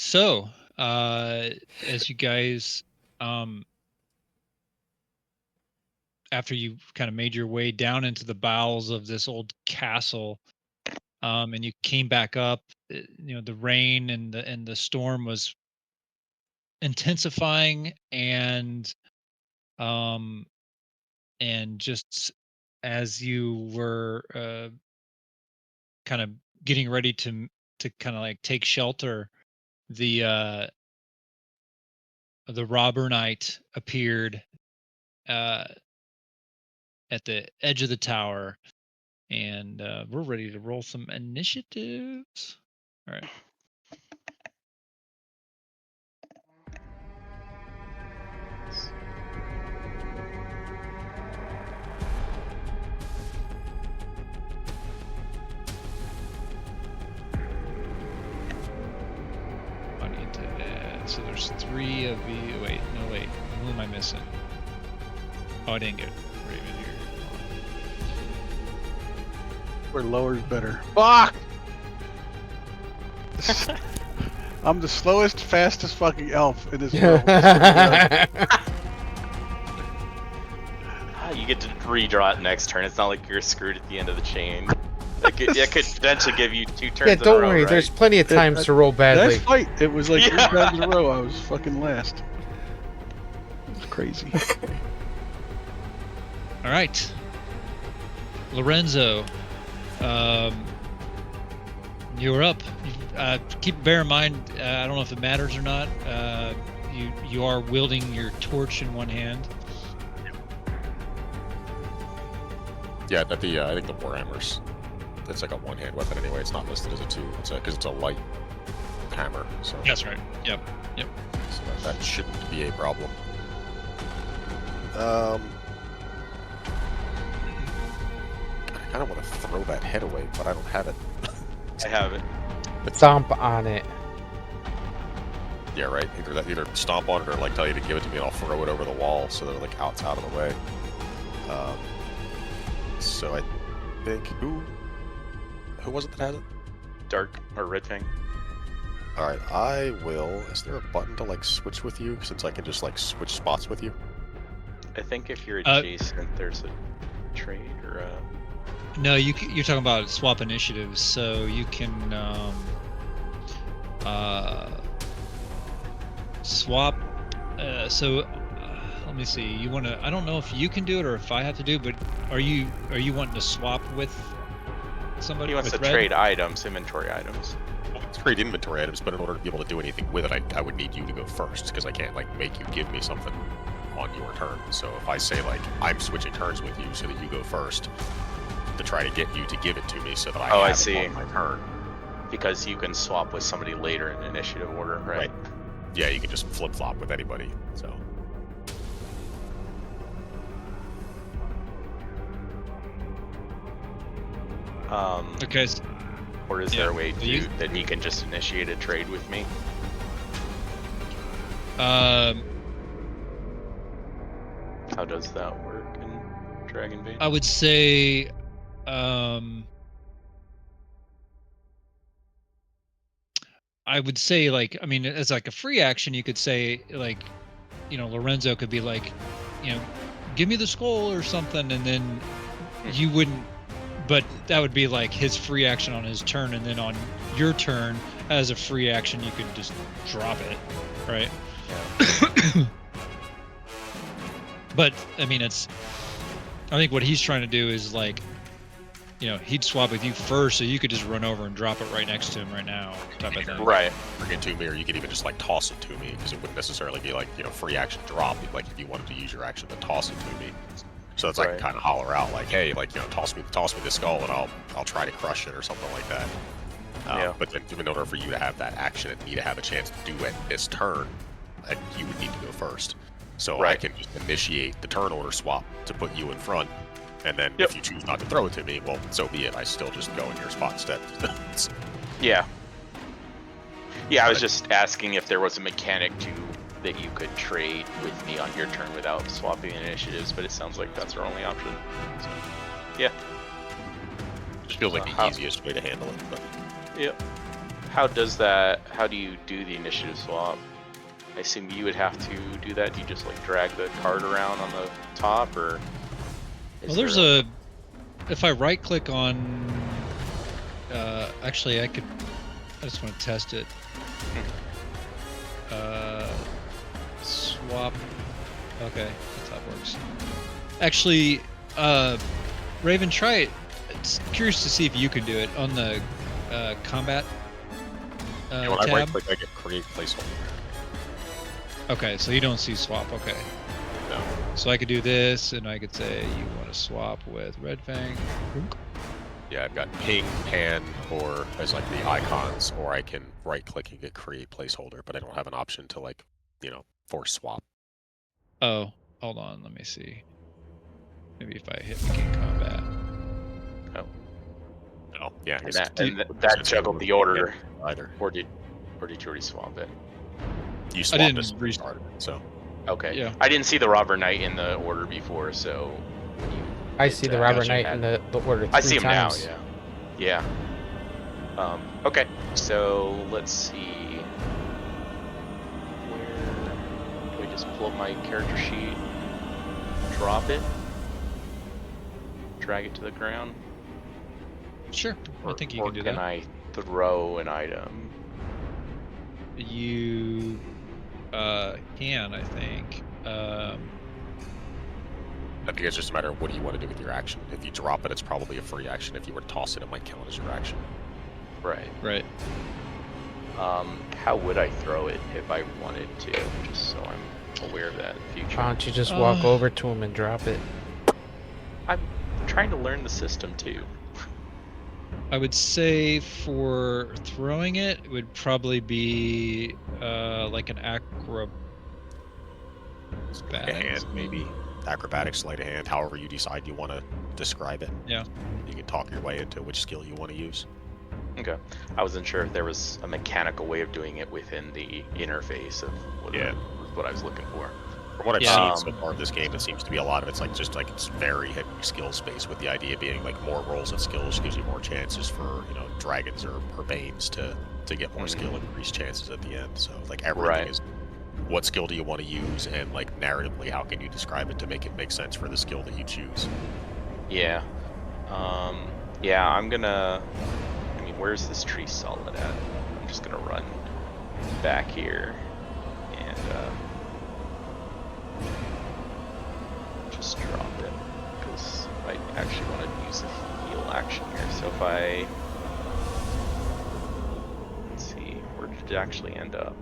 So, as you guys, after you kind of made your way down into the bowels of this old castle, and you came back up, the rain and the storm was intensifying, um, and just as you were kind of getting ready to kind of like take shelter, the robber knight appeared uh, at the edge of the tower, and we're ready to roll some initiatives. All right. I need to add. So there's 3 of you. Wait, no, wait. Who am I missing? Oh, I didn't get Raven here. Where lower's better. Fuck! I'm the slowest, fastest fucking elf in this world. You get to redraw it next turn. It's not like you're screwed at the end of the chain. It could potentially give you 2 turns. Yeah, don't in a row, worry. right? There's plenty of times to roll badly. Last fight, it was like 3 times in a row I was fucking last. It's crazy. All right. Lorenzo, you're up. Bear in mind, I don't know if it matters or not. You are wielding your torch in one hand. Yeah, I think the Warhammer's, it's like a one-hand weapon anyway. It's not listed as a 2. It's because it's a light hammer. So That's right. Yep. So that shouldn't be a problem. I kind of want to throw that head away, but I don't have it. I have it. Stomp on it. Yeah, right. Either stomp on it or like tell you to give it to me, and I'll throw it over the wall so that like it's out of the way. So I think who was it that had it? Darq or Red Fang. All right, I will. Is there a button to like switch with you since I can just like switch spots with you? I think if you're adjacent, there's a trade or a... No, you're talking about swap initiatives, so you can swap. Let me see. You want to? I don't know if you can do it or if I have to do. But are you wanting to swap with somebody? He wants to Red? trade items, inventory items. It's trade inventory items, but in order to be able to do anything with it, I would need you to go first because I can't like make you give me something on your turn. So if I say like I'm switching turns with you so that you go first to try to get you to give it to me so that I have it on my turn. Because you can swap with somebody later in initiative order, right? Yeah, you can just flip-flop with anybody. So. Okay. Or is there a way that he can just initiate a trade with me? How does that work in Dragonbane? I would say, like, I mean, as like a free action, you could say like, Lorenzo could be like, give me the skull or something, and then you wouldn't. But that would be like his free action on his turn, and then on your turn, as a free action, you could just drop it, right? Yeah. But I mean, I think what he's trying to do is like, he'd swap with you first, so you could just run over and drop it right next to him right now, type of thing. Right. Bring it to me, or you could even just like toss it to me, because it wouldn't necessarily be like free action drop. Like if you wanted to use your action to toss it to me. So it's like I can kind of holler out like, hey, like toss me the skull, and I'll try to crush it or something like that. But then in order for you to have that action and me to have a chance to do it this turn, you would need to go first. So I can just initiate the turn order swap to put you in front, and then if you choose not to throw it to me, well, so be it. I still just go in your spot instead. Yeah, I was just asking if there was a mechanic that you could trade with me on your turn without swapping initiatives, but it sounds like that's our only option. So, yeah. Just feels like the easiest way to handle it. But. Yep. How do you do the initiative swap? I assume you would have to do that. Do you just like drag the card around on the top, or? Well, there's a. If I right click on. Actually, I just want to test it. Swap. Okay, that's how it works. Actually, Rhavon, try it. It's curious to see if you can do it on the combat when I tab. right click, I get create placeholder. Okay, so you don't see swap. Okay. No. So I could do this, and I could say you want to swap with Red Fang. Yeah, I've got ping, pan, or as like the icons, or I can right click and get create placeholder, but I don't have an option to like, force swap. Oh, hold on. Let me see. Maybe if I hit begin combat. Oh, yeah. And that juggled the order. Either. Or did you already swap it? You swapped didn't this restart it, so. Okay. Yeah. I didn't see the Robber Knight in the order before, so. I see the Robber Knight in the order 3 I see him times. now. Yeah. Okay. So let's see. Where do I just pull up my character sheet? Drop it. Drag it to the ground. Sure. I think you can do Or can that. I throw an item? You can, I think. I think it's just a matter of what do you want to do with your action. If you drop it, it's probably a free action. If you were to toss it, it might count as your action. Right. Right. How would I throw it if I wanted to? Just so I'm aware of that in the future. Why don't you just walk over to him and drop it? I'm trying to learn the system too. I would say for throwing it, it would probably be like an acrobat. Like a hand, maybe. Acrobatics, sleight of hand, however you decide you want to describe it. Yeah. You can talk your way into which skill you want to use. Okay. I wasn't sure if there was a mechanical way of doing it within the interface of what I was looking for. From what I've Yeah. seen so far of this game, it seems to be a lot of it's it's very heavy skill space, with the idea being like more rolls of skills gives you more chances for dragons or banes to get more skill, increased chances at the end. So like everything is what skill do you want to use, and like narratively how can you describe it to make it make sense for the skill that you choose. Yeah. I'm gonna. I mean, where's this tree solid at? I'm just gonna run back here and just drop it, because I actually want to use the heal action here. So if let's see, where did it actually end up?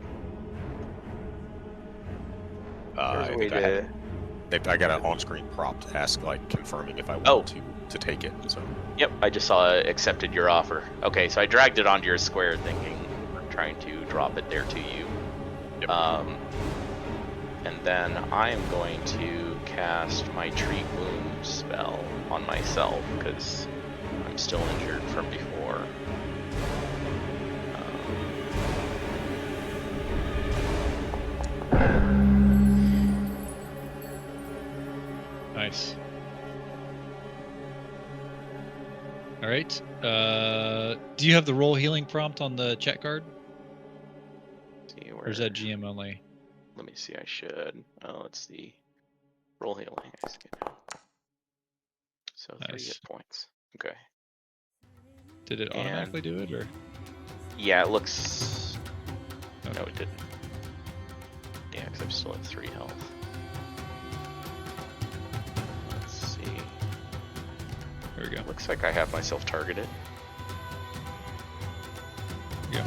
I got an on-screen prompt ask confirming if I want to take it. So. Yep, I just saw accepted your offer. Okay, so I dragged it onto your square, trying to drop it there to you. Yep. And then I am going to cast my treat wound spell on myself because I'm still injured from before. Nice. All right. Do you have the roll healing prompt on the chat card? See, Or is that GM only? Let me see. I should. Oh, it's the roll healing. I see it now. So 3 hit points. Okay. Did it automatically do it, or? Yeah, it looks. Okay. No, it didn't. Yeah, because I'm still at 3 health. Let's see. There we go. Looks like I have myself targeted. Yeah.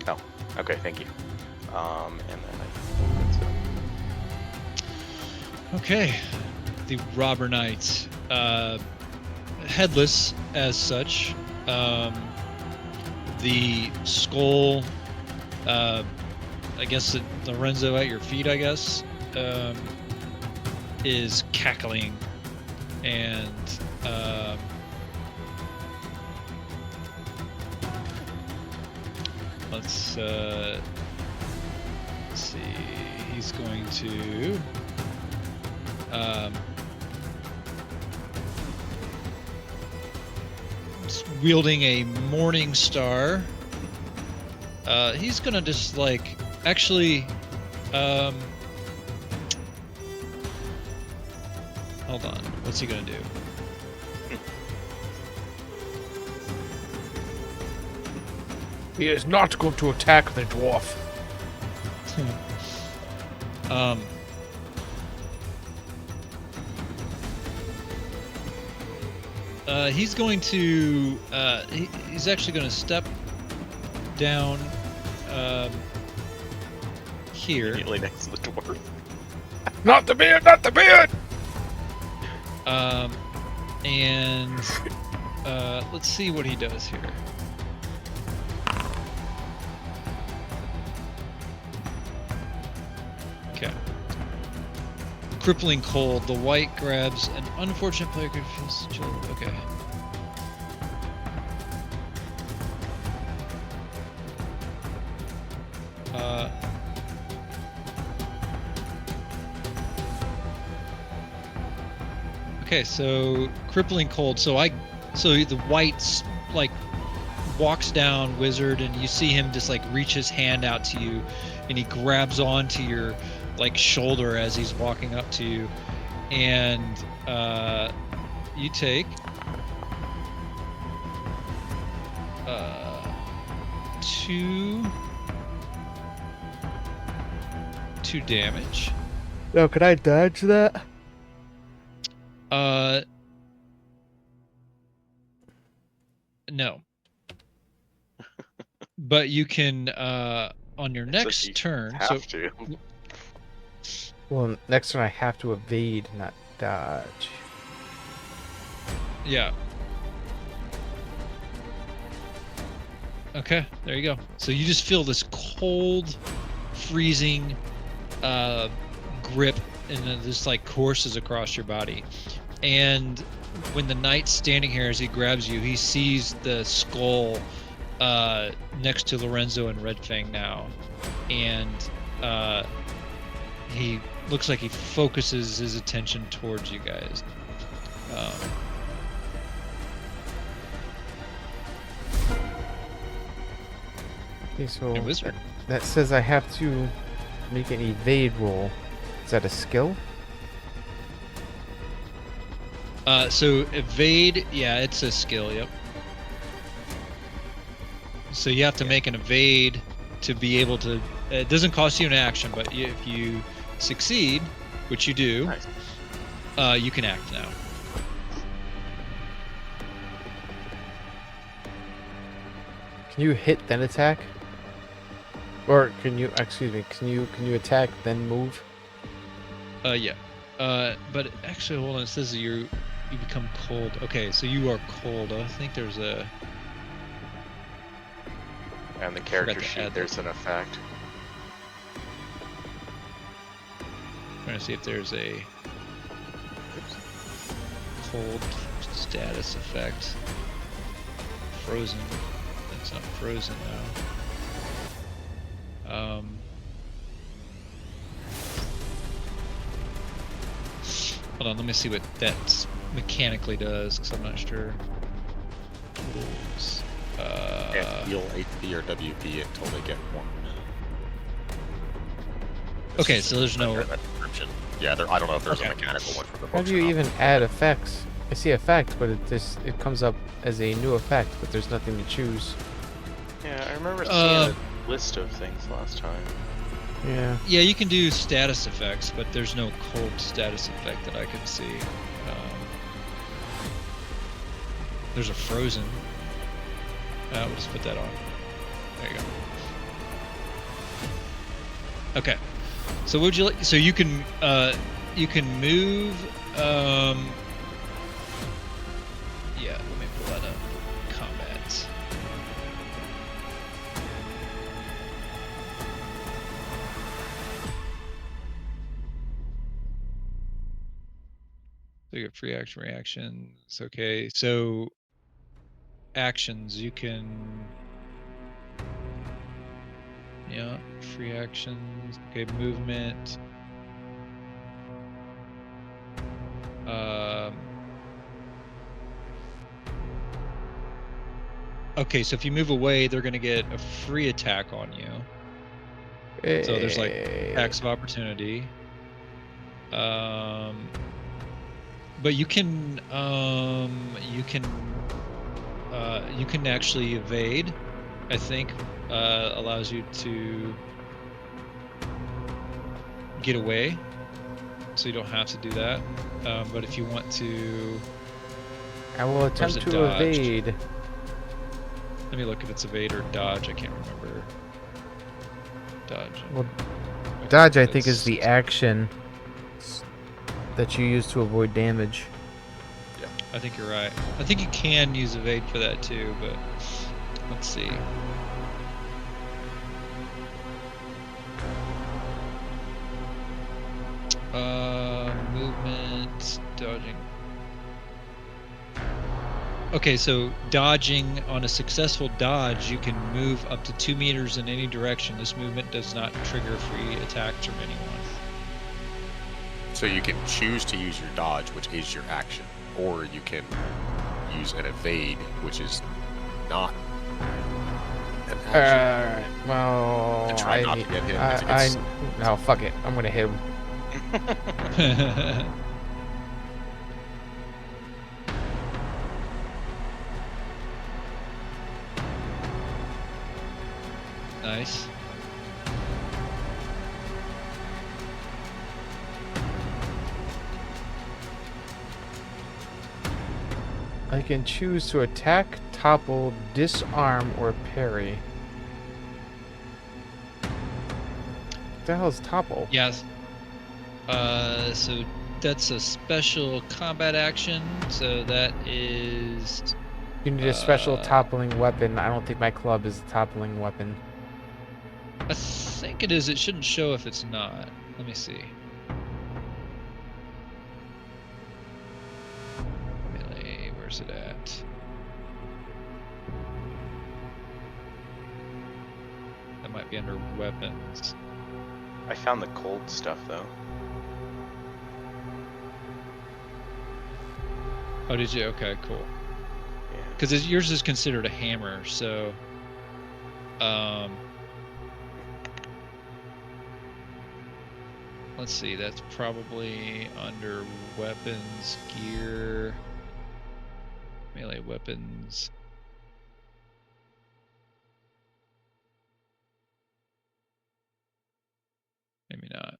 Oh, okay, thank you. And then that's it. Okay. The Robber Knight. Headless as such. The skull, I guess Lorenzo at your feet, I guess, is cackling, and let's see. He's going to wielding a Morning Star. He's gonna just like actually. Hold on. What's he gonna do? He is not going to attack the dwarf. He's going to. He's actually going to step down. Here. Immediately next to the dwarf. Not the beard! Not the beard! And let's see what he does here. Okay. Crippling cold. The white grabs an unfortunate player could feel chill. Okay. Okay, so crippling cold. So the white like walks down wizard, and you see him just like reach his hand out to you, and he grabs onto your like shoulder as he's walking up to you, and you take two damage. No, could I dodge that? No. But you can on your next You turn. have to. Well, next turn I have to evade, not dodge. Yeah. Okay, there you go. So you just feel this cold, freezing grip, and then this like courses across your body. And when the knight's standing here, as he grabs you, he sees the skull next to Lorenzo and Red Fang now, and he looks like he focuses his attention towards you guys. Okay, so And wizard. that says I have to make an evade roll. Is that a skill? So evade, yeah, it's a skill. Yep. So you have to make an evade to be able to. It doesn't cost you an action, but if you succeed, which you do, Nice. You can act now. Can you hit then attack? Or can you? Excuse me. Can you attack then move? Yeah. But actually, hold on. It says that you become cold. Okay, so you are cold. I think there's a. And the character to sheet, add there's an effect. Trying to see if there's a cold status effect. Frozen. That's not frozen now. Hold on, let me see what that mechanically does, because I'm not sure. Rules. Can't heal HP or WP until they get 1 minute. Okay, so there's no. That description. Yeah, I don't know if there's Okay. a mechanical one for the How books do or you not. even add effects? I see effect, but it comes up as a new effect, but there's nothing to choose. Yeah, I remember seeing a list of things last time. Yeah. Yeah, you can do status effects, but there's no cold status effect that I can see. There's a frozen. We'll just put that on. There you go. Okay. So would you like? So you can move. Yeah, let me pull that up. Combat. So you get free action reactions. Okay, so actions you can. Yeah, free actions. Okay, movement. Okay, so if you move away, they're gonna get a free attack on you. So there's like attacks of opportunity. But you can actually evade. I think allows you to get away, so you don't have to do that. But if you want to, I will attempt it to dodged? evade. Let me look if it's evade or dodge. I can't remember. Dodge. Well, dodge, I think, It's- is the action that you use to avoid damage. I think you're right. I think you can use evade for that too, but let's see. Movement, dodging. Okay, so dodging, on a successful dodge, you can move up to 2 meters in any direction. This movement does not trigger free attacks from anyone. So you can choose to use your dodge, which is your action, or you can use an evade, which is not an action. Well, And try not to get hit. If it gets- no, fuck it. I'm gonna hit him. Nice. I can choose to attack, topple, disarm, or parry. What the hell is topple? Yes. So that's a special combat action. So that is. You need a special Uh, toppling weapon. I don't think my club is a toppling weapon. I think it is. It shouldn't show if it's not. Let me see. Melee, where's it at? That might be under weapons. I found the cold stuff though. Oh, did you? Okay, cool. Yeah. Because yours is considered a hammer, so. Let's see. That's probably under weapons, gear, melee weapons. Maybe not.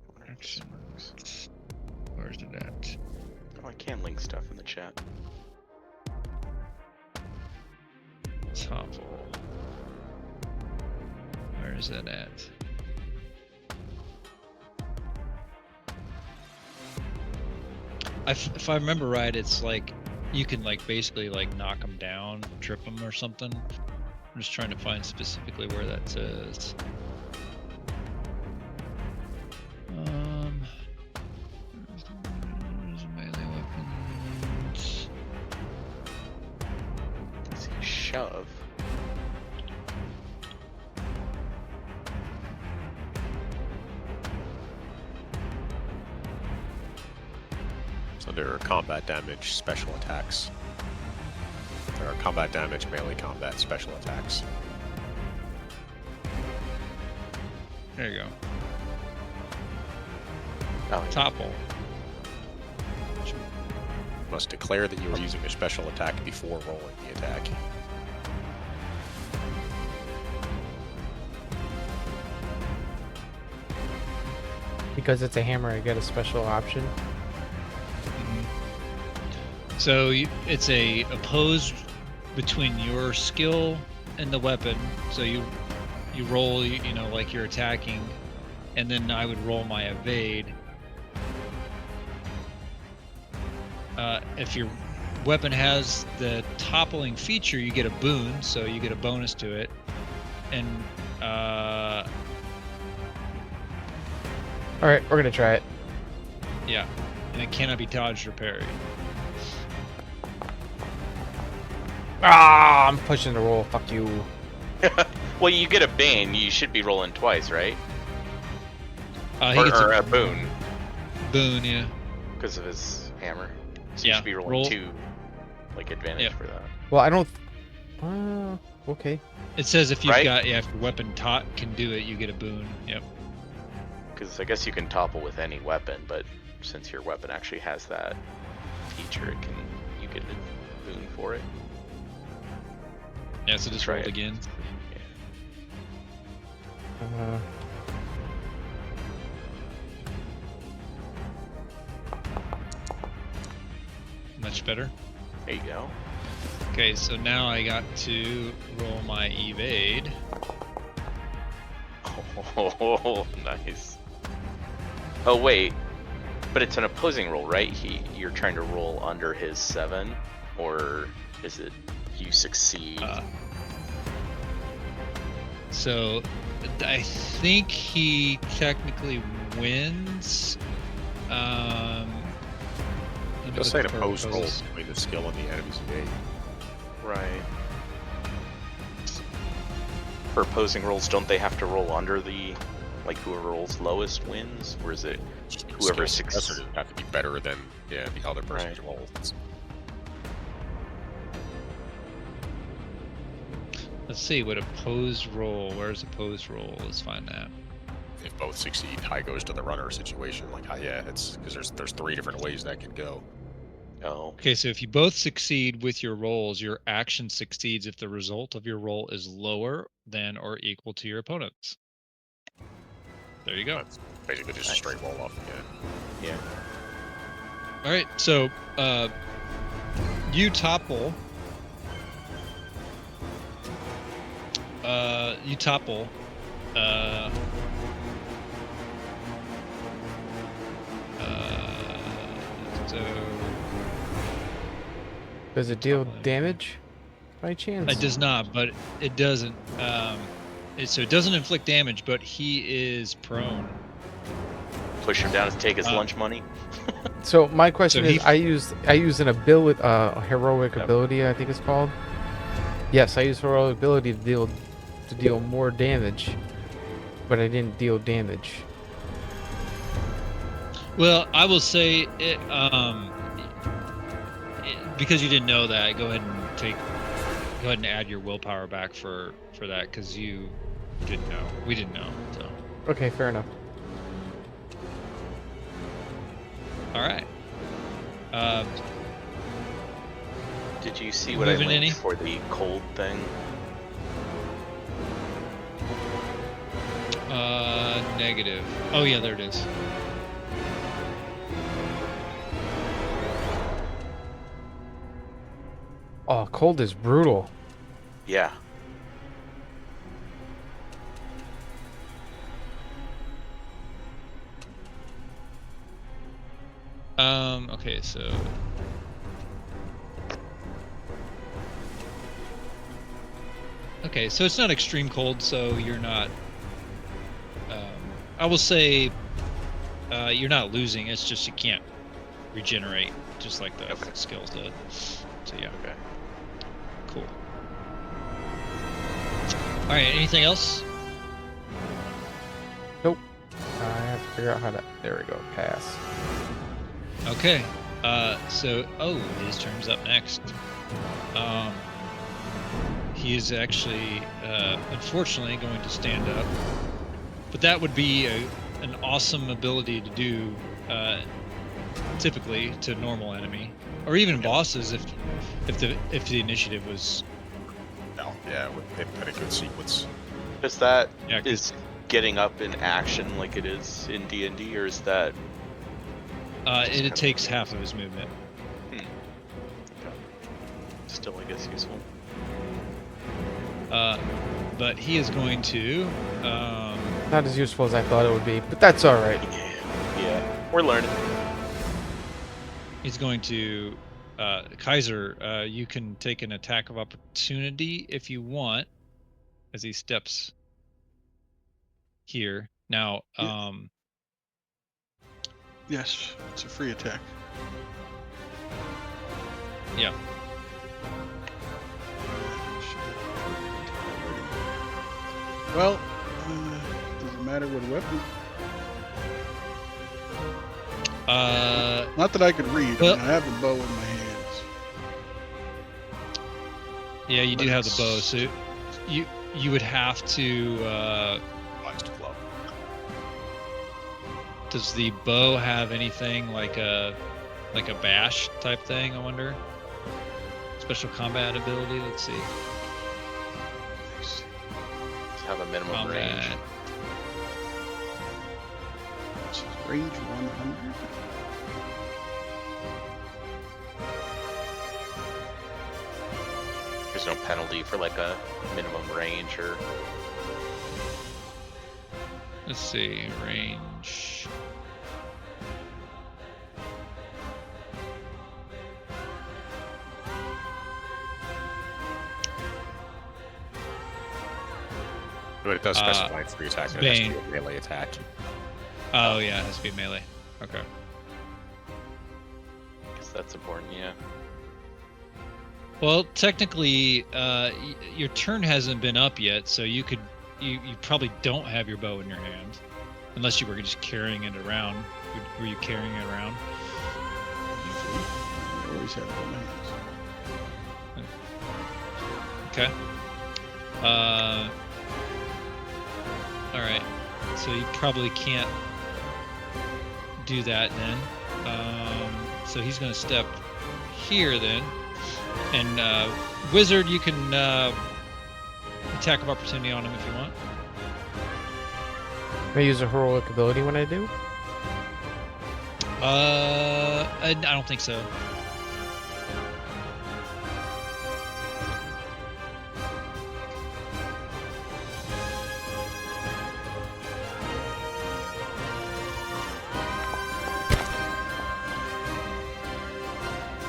I wonder if this works. Where's it at? Oh, I can link stuff in the chat. Topple. Where is that at? If I remember right, it's like you can like basically like knock them down, trip them or something. I'm just trying to find specifically where that says. Where's melee weapons? Let's see, shove. So there are combat damage, special attacks. There are combat damage, melee combat, special attacks. There you go. Oh, yeah. Topple. You must declare that you are using a special attack before rolling the attack. Because it's a hammer, I get a special option. So it's a opposed between your skill and the weapon. So you roll, you know, like you're attacking, and then I would roll my evade. If your weapon has the toppling feature, you get a boon, so you get a bonus to it. And All right, we're gonna try it. yeah, and it cannot be dodged or parried. Ah, I'm pushing the roll. Fuck you. Well, you get a bane. You should be rolling twice, right? He Or, gets or a boon boon, yeah. because of his hammer. So you Yeah, should be rolling roll. 2, like advantage Yep. for that. Well, I don't. Okay. It says if you've Right? got if your weapon can do it, you get a boon. Yep. Because I guess you can topple with any weapon, but since your weapon actually has that feature, you get a boon for it. Yeah. So just Try roll it it. again. Much better. There you go. Okay, so now I got to roll my evade. Oh, nice. Oh wait, but it's an opposing roll, right? You're trying to roll under his 7, or is it you succeed? So I think he technically wins. Let me Just look say an for opposed roll opposes. between the skill and the enemy's evade. Right. For opposing rolls, don't they have to roll under the, like whoever rolls lowest wins, or is it whoever successor doesn't have to be better than the other person's Right. roll? Let's see what opposed roll. Where's opposed roll? Let's find that. If both succeed, high goes to the runner situation. Like, it's because there's 3 different ways that can go. Oh, Okay, so if you both succeed with your rolls, your action succeeds if the result of your roll is lower than or equal to your opponent's. There you go. That's basically just a straight roll off. Yeah. yeah. All right, so you topple. You topple. So Does it deal damage by chance? it does not, but it doesn't. So it doesn't inflict damage, but he is prone. Push him down to take his lunch money. So my question So is, I use an ability, a heroic Yep. ability, I think it's called. Yes, I use heroic ability to deal more damage, but I didn't deal damage. Well, I will say it. Because you didn't know that, go ahead and add your willpower back for that, because you didn't know. We didn't know. So Okay, fair enough. all right. Did you see what I Moving linked any? for the cold thing? Negative. Oh yeah, there it is. Oh, cold is brutal. Yeah. Okay, so it's not extreme cold, so you're not. I will say, you're not losing. It's just you can't regenerate, just like the Okay. skills did. So yeah, Okay. cool. All right, anything else? Nope. I have to figure out how to. There we go. Pass. Okay. So his turn's up next. He is actually, unfortunately, going to stand up. But that would be an awesome ability to do, typically to normal enemy, or even bosses if the initiative was. No, yeah, it had a good sequence. Is that Yeah, 'cause- is getting up in action like it is in D&D, or is that? It takes half of his movement. Still, I guess, useful. But he is going to. Not as useful as I thought it would be, but that's all right. Yeah, we're learning. He's going to. Khyzer, you can take an attack of opportunity if you want, as he steps here. Now, Yeah. Yes, it's a free attack. yeah. Well, doesn't matter what weapon. Not that I could read. Well- I mean, I have the bow in my hands. Yeah, you do But have the bow, it's- so you would have to. Iced club. Does the bow have anything like a bash type thing? I wonder. Special combat ability. Let's see. Have a minimum Combat. range. Range 100. There's no penalty for like a minimum range or. Let's see. Range. But it does specify free attack. And it has to Bane. be a melee attack. Oh yeah, it has to be melee. Okay. Guess that's important, yeah. Well, technically, your turn hasn't been up yet, so you probably don't have your bow in your hand, unless you were just carrying it around. Were you carrying it around? I always have it in my hands. Okay. All right. So you probably can't do that then. So he's going to step here then. And Wizard, you can attack of opportunity on him if you want. Can I use a heroic ability when I do? I don't think so.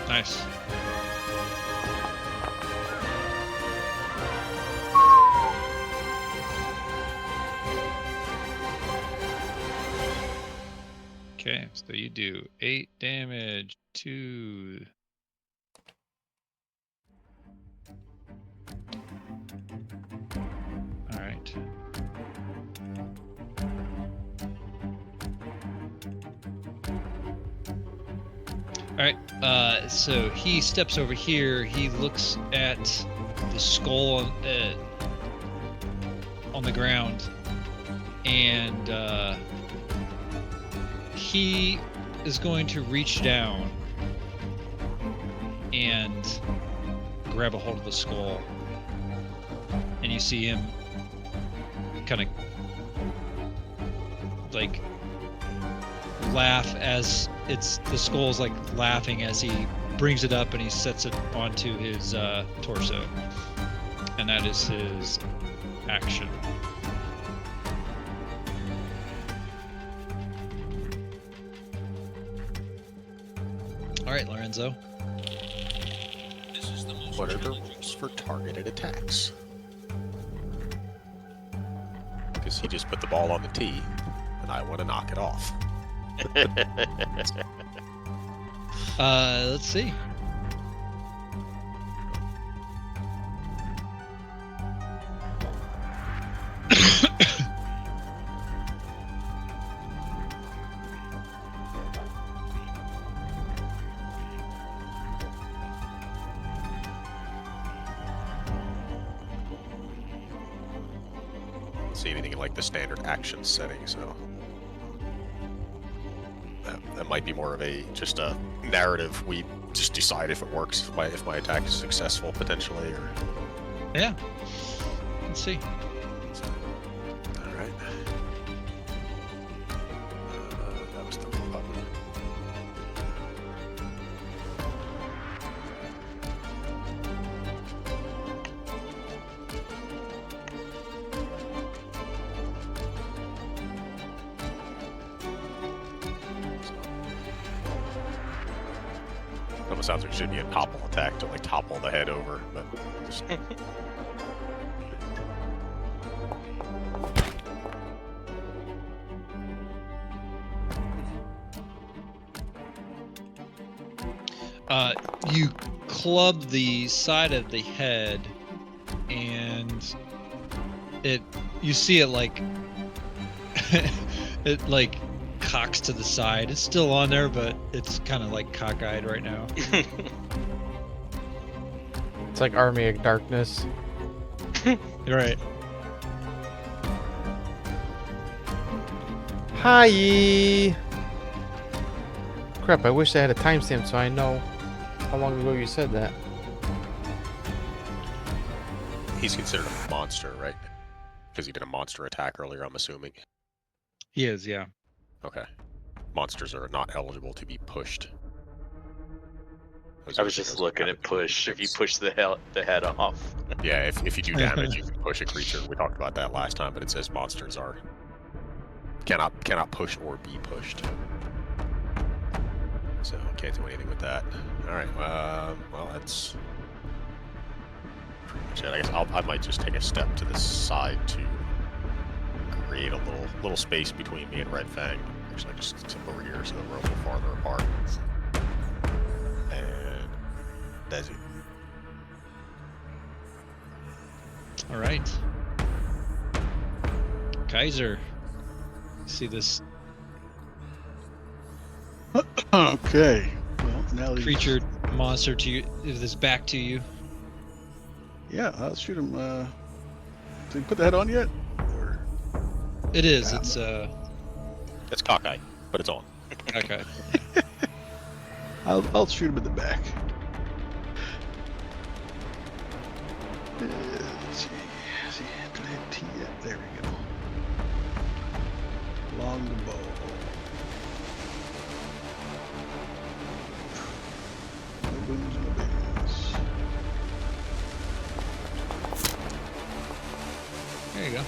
Nice. Okay, so you do 8 damage to. All right. All right. So he steps over here. He looks at the skull on the ground, and he is going to reach down and grab a hold of the skull, and you see him kind of like laugh as the skull's like laughing as he brings it up and he sets it onto his torso, and that is his action. All right, Lorenzo. What are the rules for targeted attacks? Because he just put the ball on the tee, and I want to knock it off. Let's see. See anything in like the standard action setting, so that might be more of just a narrative. We just decide if it works, if my attack is successful potentially, or Yeah. Let's see. all right. That was the wrong button. Almost sounds like it should be a topple attack to like topple the head over, but just... You club the side of the head, and you see it like it like cocks to the side. It's still on there, but it's kind of like cockeyed right now. It's like Army of Darkness. You're right. Hi. Crap! I wish I had a timestamp so I know how long ago you said that. He's considered a monster, right? Because he did a monster attack earlier, I'm assuming. He is, yeah. Okay. Monsters are not eligible to be pushed. I was just looking at push. If you push the head off. Yeah, if you do damage, you can push a creature. We talked about that last time, but it says monsters are cannot push or be pushed. So can't do anything with that. All right. Well, that's pretty much it. I guess I might just take a step to the side to create a little space between me and Red Fang. Actually, just step over here so that we're a little farther apart. And that's it. All right. Khyzer. See this Okay. Well, now that creature monster to you, this back to you. Yeah, I'll shoot him. Did you put the head on yet? Or... It is. Yeah, It's It's cockeye, but it's on. okay. I'll shoot him in the back. Let's see. There we go. Along the bow. No booms and no bings. There you go.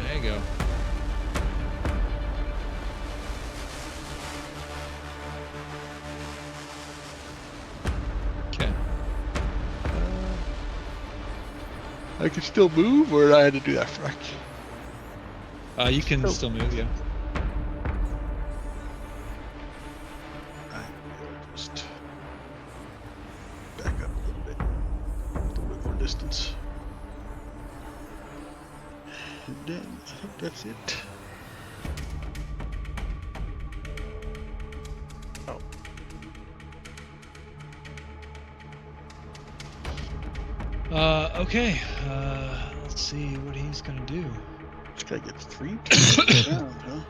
There you go. Okay. I can still move, or I had to do that for You can still move, yeah. I will just back up a little bit more distance. And then I think that's it. Oh. Okay. Let's see what he's gonna do. This guy gets 3 turns around, huh?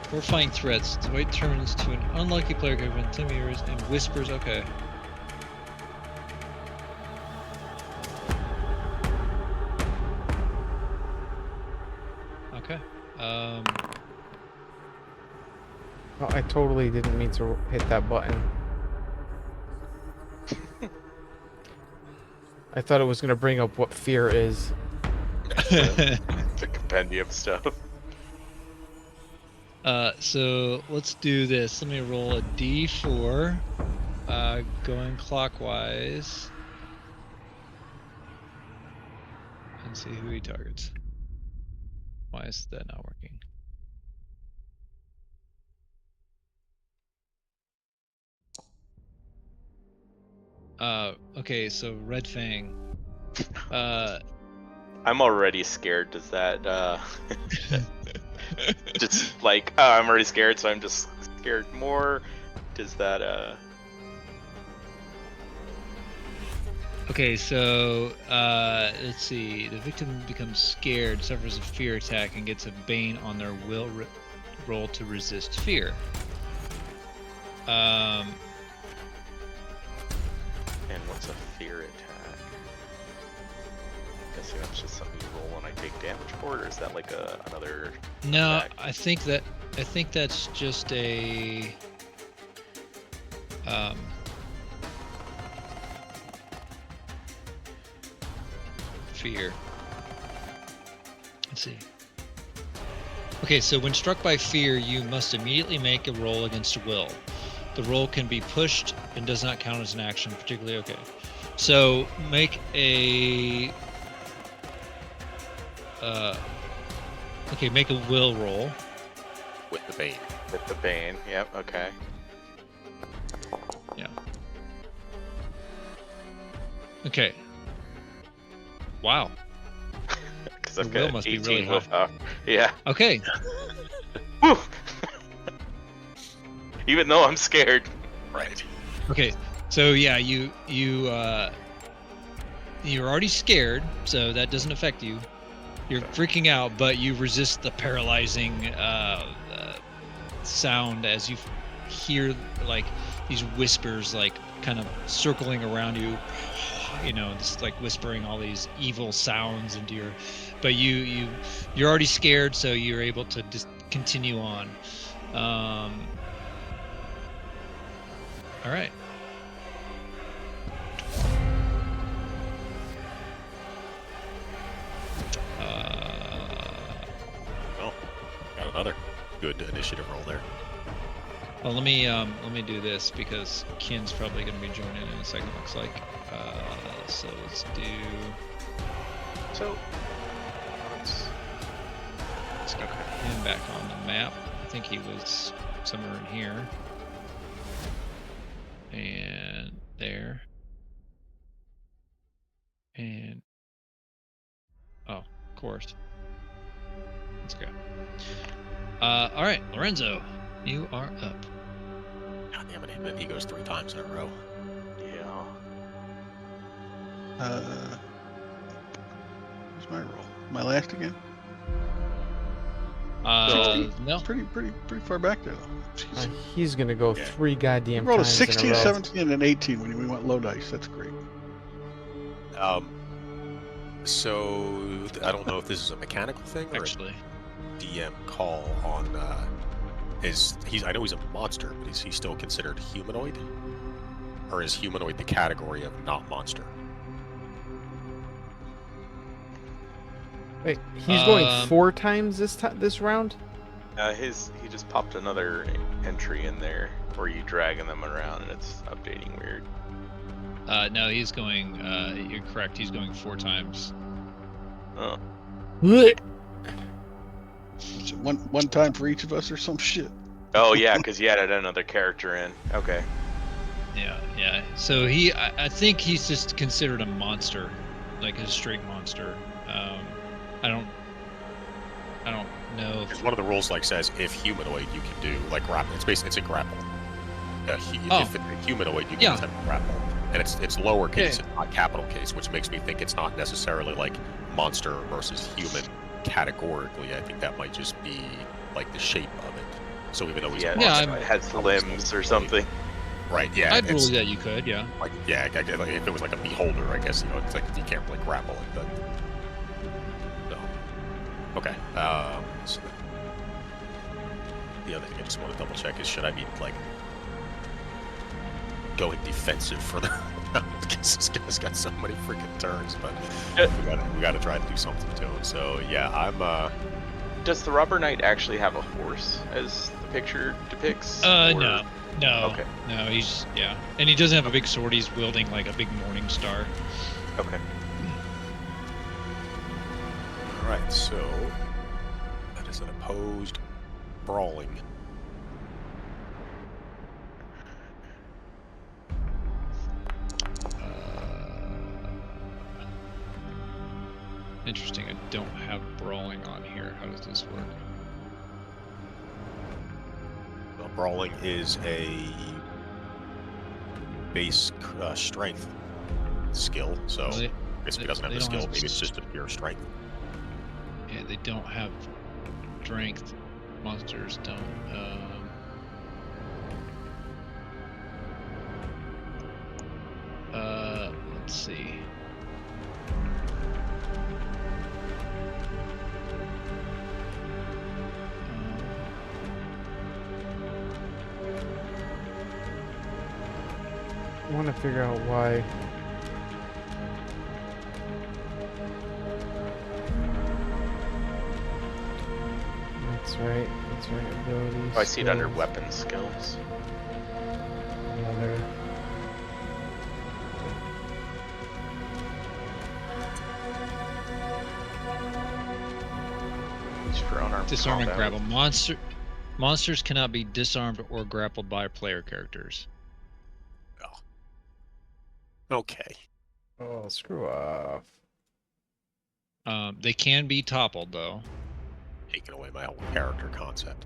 Horrifying threats. Dwight turns to an unlucky player who intimidates and whispers. Okay. Okay. Oh, I totally didn't mean to hit that button. I thought it was gonna bring up what fear is. The compendium stuff. So let's do this. Let me roll a D4. Going clockwise. And see who he targets. Why is that not working? Okay, so Red Fang. I'm already scared. Does that just like I'm already scared, so I'm just scared more? Does that Okay, so let's see. The victim becomes scared, suffers a fear attack, and gets a bane on their will roll to resist fear. and what's a fear attack? Guessing that's just something you roll when I take damage for it, or is that like another No, attack? I think that's just a fear. Let's see. Okay, so when struck by fear, you must immediately make a roll against will. The roll can be pushed and does not count as an action, particularly okay. So make a Okay, make a will roll. With the Bane. With the Bane. Yep. Okay. Yeah. Okay. Wow. Because The I've will got must be 18 really willpower. Yeah. Okay. Woo! Even though I'm scared. Right. Okay. So yeah, you're already scared, so that doesn't affect you. You're freaking out, but you resist the paralyzing sound as you hear like these whispers, like kind of circling around you. You know, just like whispering all these evil sounds into your. But you're already scared, so you're able to just continue on. All right. Well, got another good initiative roll there. Well, let me do this because Ken's probably going to be joining in a second. Looks like. So let's do. So. Let's get him back on the map. I think he was somewhere in here. And there. And oh, of course. Let's go. All right, Lorenzo, you are up. God damn it, and he goes 3 times in a row. Yeah. Where's my roll? My last again? No. Pretty far back there, though. Jeez. He's gonna go Yeah. 3 goddamn You rolled a times in 16, a row. 17, and 18 when we went low dice. That's great. So I don't know if this is a mechanical thing or Actually, a DM call on I know he's a monster, but is he still considered humanoid? Or is humanoid the category of not monster? Wait, he's going 4 times this round? He just popped another entry in there where you dragging them around and it's updating weird. no, he's going. You're correct. He's going 4 times. Oh. Is it one time for each of us or some shit? Oh yeah, because he added another character in. Okay. Yeah. So I think he's just considered a monster, like a straight monster. I don't know. Because one of the rules like says if humanoid you can do like grapple. It's a grapple. If it's a humanoid you can attempt grapple, and it's lower case, it's not capital case, which makes me think it's not necessarily like monster versus human categorically. I think that might just be like the shape of it. So even though he's a monster, it has limbs or something. Right? Yeah. I'd rule that you could. Yeah. Like like if it was like a beholder, I guess it's like you can't really grapple it, but. Okay. So the other thing I just want to double check is should I be like going defensive for the because this guy's got so many freaking turns, but we gotta try to do something to him. So yeah, I'm Does the Robber Knight actually have a horse as the picture depicts? No. Okay. No, and he doesn't have a big sword. He's wielding like a big morning star. Okay. Alright, so that is an opposed brawling. Interesting. I don't have brawling on here. How does this work? Well, brawling is a base strength skill, so I guess if he doesn't have the skill, maybe it's just a pure strength. Yeah, they don't have strength. Monsters don't. Let's see. I want to figure out why. That's right. Abilities. Oh, I see it under skills, weapon skills. Another. He's prone. Disarm and combat. grapple. Monsters cannot be disarmed or grappled by player characters. Okay. Oh, screw off. They can be toppled though. Taking away my whole character concept.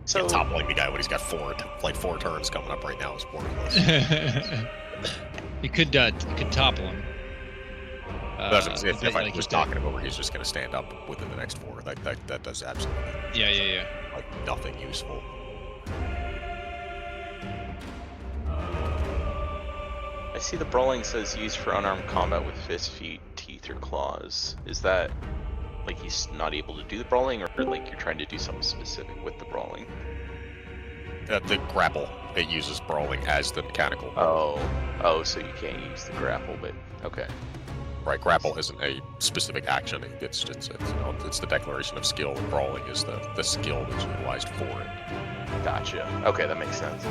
So Toppling the guy when he's got four turns coming up right now is worthless. You could topple him. That's what I'm saying. If I like was you knocking him over, he's just going to stand up within the next 4. That does absolutely Yeah. like nothing useful. I see the brawling says used for unarmed combat with fists, feet, teeth, or claws. Is that like he's not able to do the brawling, or like you're trying to do something specific with the brawling? The grapple, it uses brawling as the mechanical. Oh, so you can't use the grapple, but okay. Right, grapple isn't a specific action. It's the declaration of skill. And brawling is the skill that's utilized for it. Gotcha. Okay, that makes sense.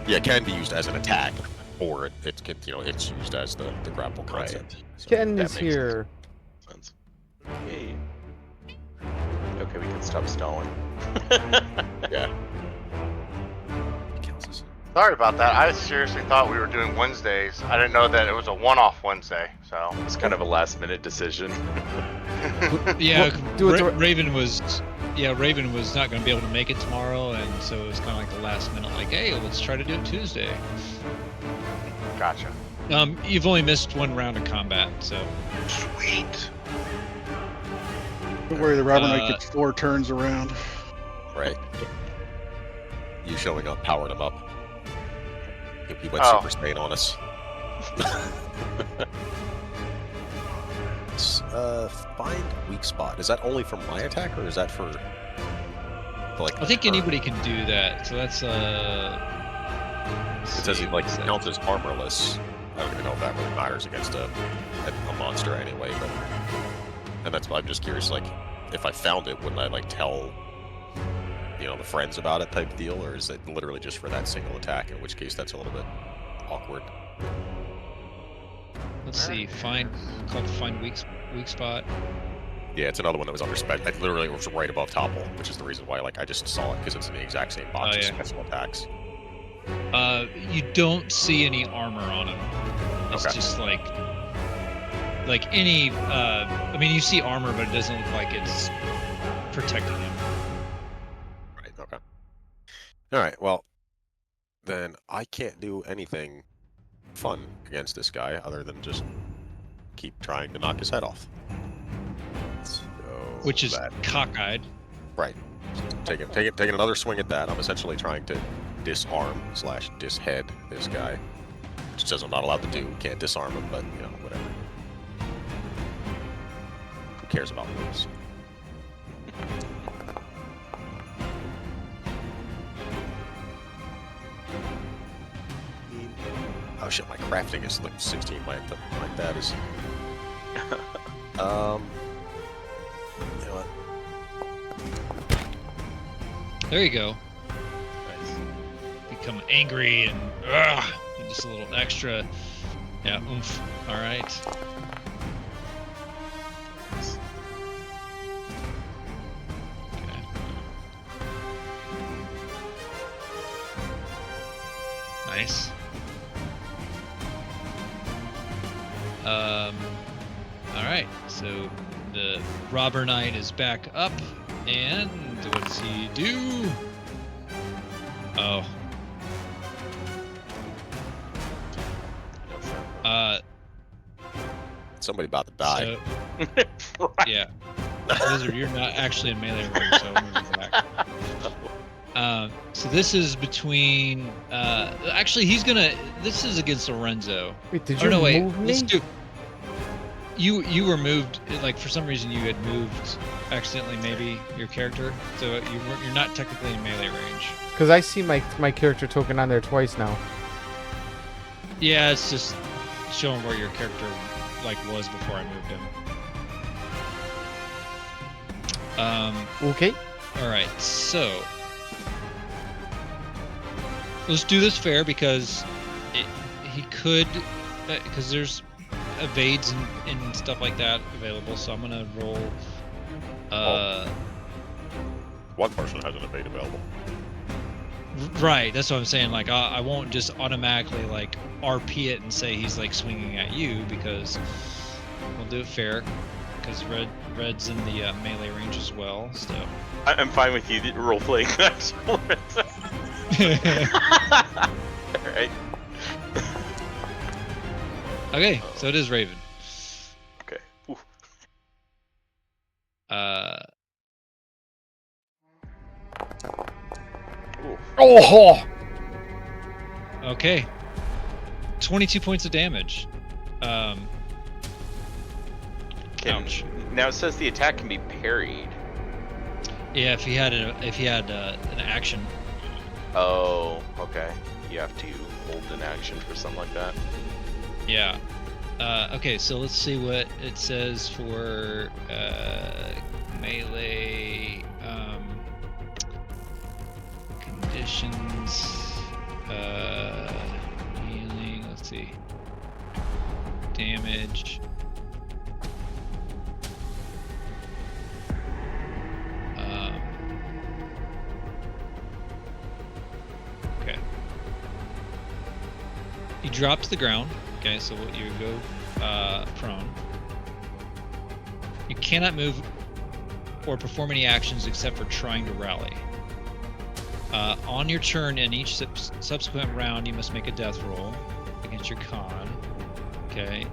Yeah, it can be used as an attack, or it can, it's used as the grapple concept. So, Ken that is makes here. sense. Yay. Okay, we can stop stalling. yeah. Sorry about that. I seriously thought we were doing Wednesdays. I didn't know that it was a one-off Wednesday. So It's kind of a last-minute decision. Yeah, do it to- Rhavon was not going to be able to make it tomorrow, and so it was kind of like the last minute, like, hey, let's try to do it Tuesday. Gotcha. You've only missed 1 round of combat, so. Sweet. Don't worry, the Robber Knight gets 4 turns around. Right. You showing up, powering him up. He went Super Saiyan on us. Find weak spot. Is that only for my attack, or is that for like? I think anybody can do that. So that's It says he counts as armorless. I don't even know if that really matters against a monster anyway. But I'm just curious. Like, if I found it, wouldn't I tell the friends about it type deal, or is it literally just for that single attack? In which case, that's a little bit awkward. Let's see. Find weak spot. Yeah, it's another one that was under spec. It literally was right above topple, which is the reason why I just saw it, because it's in the exact same box as special attacks. You don't see any armor on him. It's just like any. I mean, you see armor, but it doesn't look like it's protecting him. Right. Okay. All right. Well, then I can't do anything fun against this guy other than just keep trying to knock his head off. So which is cockeyed. Right. Taking another swing at that. I'm essentially trying to disarm/dishead this guy, which says I'm not allowed to do. Can't disarm him, but whatever. Who cares about moves? Oh shit, my crafting is like 16. My that is. You know what? There you go. Nice. Become angry and just a little extra. Yeah, oomph. All right. Okay. Nice. All right, so the Robber Knight is back up, and what's he do? Oh. Somebody about to die. So, yeah. Lizard, you're not actually in melee range, so I'm moving back. So this is between. Actually, this is against Lorenzo. Wait, did you move me? Let's do. You were moved. Like for some reason, you had moved accidentally. Maybe your character. So you're not technically in melee range. Because I see my character token on there twice now. Yeah, it's just showing where your character was before I moved him. Okay. All right, so let's do this fair because he could, because there's evades and stuff like that available. So I'm gonna roll One person has an evade available. Right, that's what I'm saying. Like, I won't just automatically like RP it and say he's like swinging at you, because we'll do it fair. Because red's in the melee range as well. So I'm fine with you role playing that. Alright. okay, so it is Rhavon. Okay. Ooh. Ooh. Oh! Okay. 22 points of damage. Ouch. Now it says the attack can be parried. Yeah, if he had an action. Oh, okay. You have to hold an action for something like that. Yeah. Okay, so let's see what it says for melee conditions. Healing. Let's see. Damage. Okay. You drop to the ground. Okay, so you go prone. You cannot move or perform any actions except for trying to rally. On your turn in each subsequent round, you must make a death roll against your con. Okay.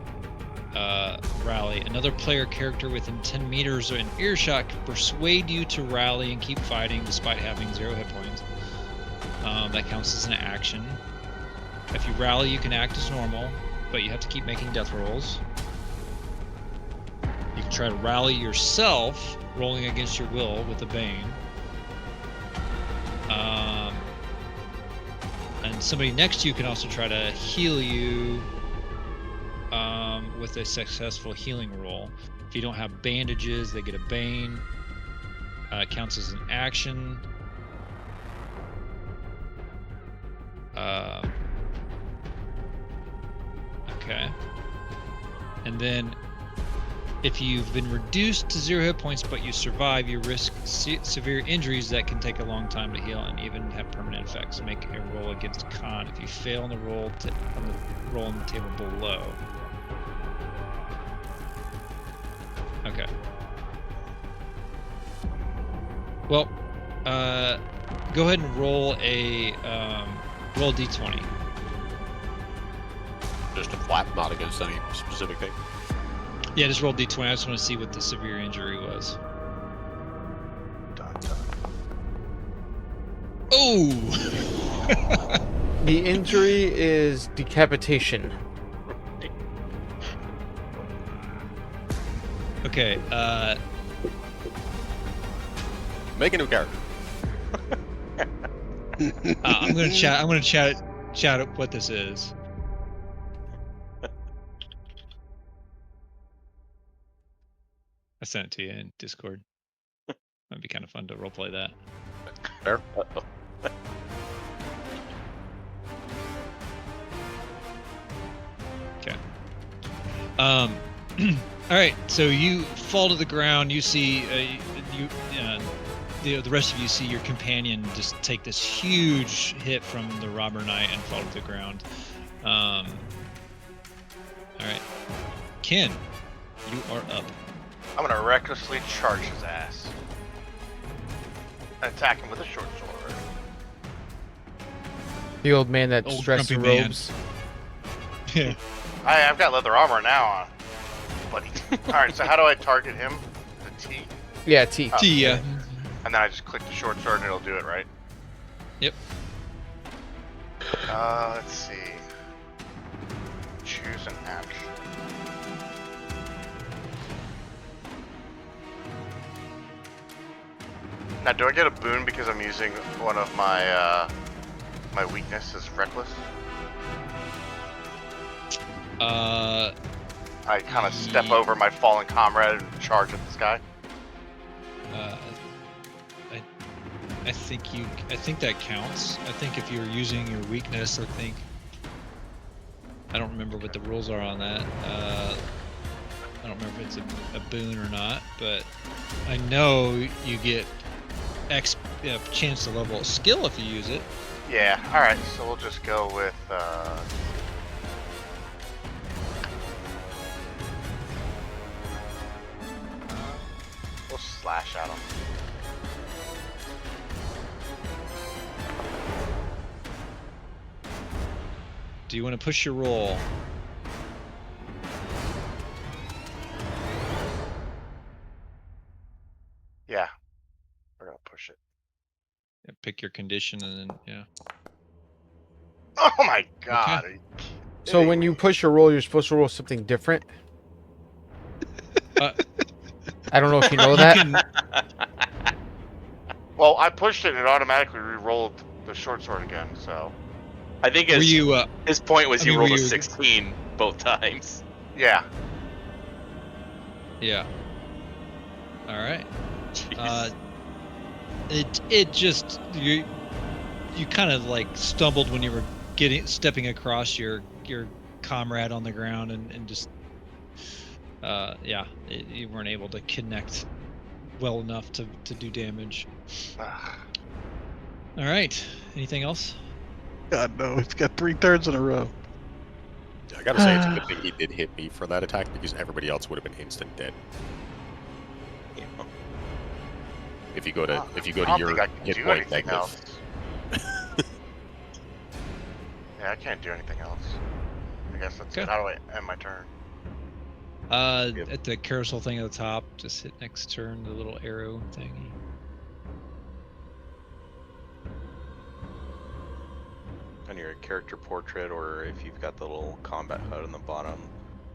Rally. Another player character within 10 meters or in earshot can persuade you to rally and keep fighting despite having 0 hit points. That counts as an action. If you rally, you can act as normal, but you have to keep making death rolls. You can try to rally yourself, rolling against your will with a Bane. And somebody next to you can also try to heal you with a successful healing roll. If you don't have bandages, they get a Bane. It counts as an action. Okay. And then if you've been reduced to 0 hit points but you survive, you risk severe injuries that can take a long time to heal and even have permanent effects. Make a roll against con. If you fail on the roll on the table below. Okay. Well, go ahead and roll a roll D20. Just a flat, not against any specific thing. Yeah, just roll D20. I just want to see what the severe injury was. Oh! The injury is decapitation. Okay, Make a new character. I'm gonna chat what this is. I sent it to you in Discord. That'd be kind of fun to roleplay that. Fair. Okay. All right. So you fall to the ground. You see the rest of you see your companion just take this huge hit from the robber knight and fall to the ground. All right, Ken, you are up. I'm gonna recklessly charge his ass and attack him with a short sword. The old man that Old stressed the grumpy man. robes. Yeah. I've got leather armor now on, buddy. All right, so how do I target him? The T, Yeah, T. Oh. Yeah. and then I just click the short sword and it'll do it, right? Yep. Let's see. Choose an action. Now, do I get a boon because I'm using one of my my weaknesses, reckless? I kind of step over my fallen comrade and charge at this guy. I think that counts. I think if you're using your weakness, I don't remember what the rules are on that. I don't remember if it's a boon or not, but I know you get chance to level a skill if you use it. Yeah. All right. So we'll just go with. We'll slash at him. Do you want to push your roll? Yeah. We're gonna push it. Yeah, pick your condition and then yeah. Oh my god. Okay. So when you push a roll, you're supposed to roll something different. I don't know if you know that. Well, I pushed it and it automatically re-rolled the short sword again, so. I think Were you? his point was I you mean, rolled were a you- 16 both times. Yeah. Yeah. All right. Jeez. It just you kind of like stumbled when you were stepping across your comrade on the ground and just you weren't able to connect well enough to do damage. All right. Anything else? God no, it's got 3 turns in a row. I gotta say, it's a good thing he did hit me for that attack because everybody else would have been instant dead. Yeah. If you go to I don't your think I can hit do point anything negative. else. Yeah, I can't do anything else. I guess that's Okay. it. How do I end my turn? Yep. At the carousel thing at the top, just hit next turn, the little arrow thingy. On your character portrait, or if you've got the little combat HUD on the bottom.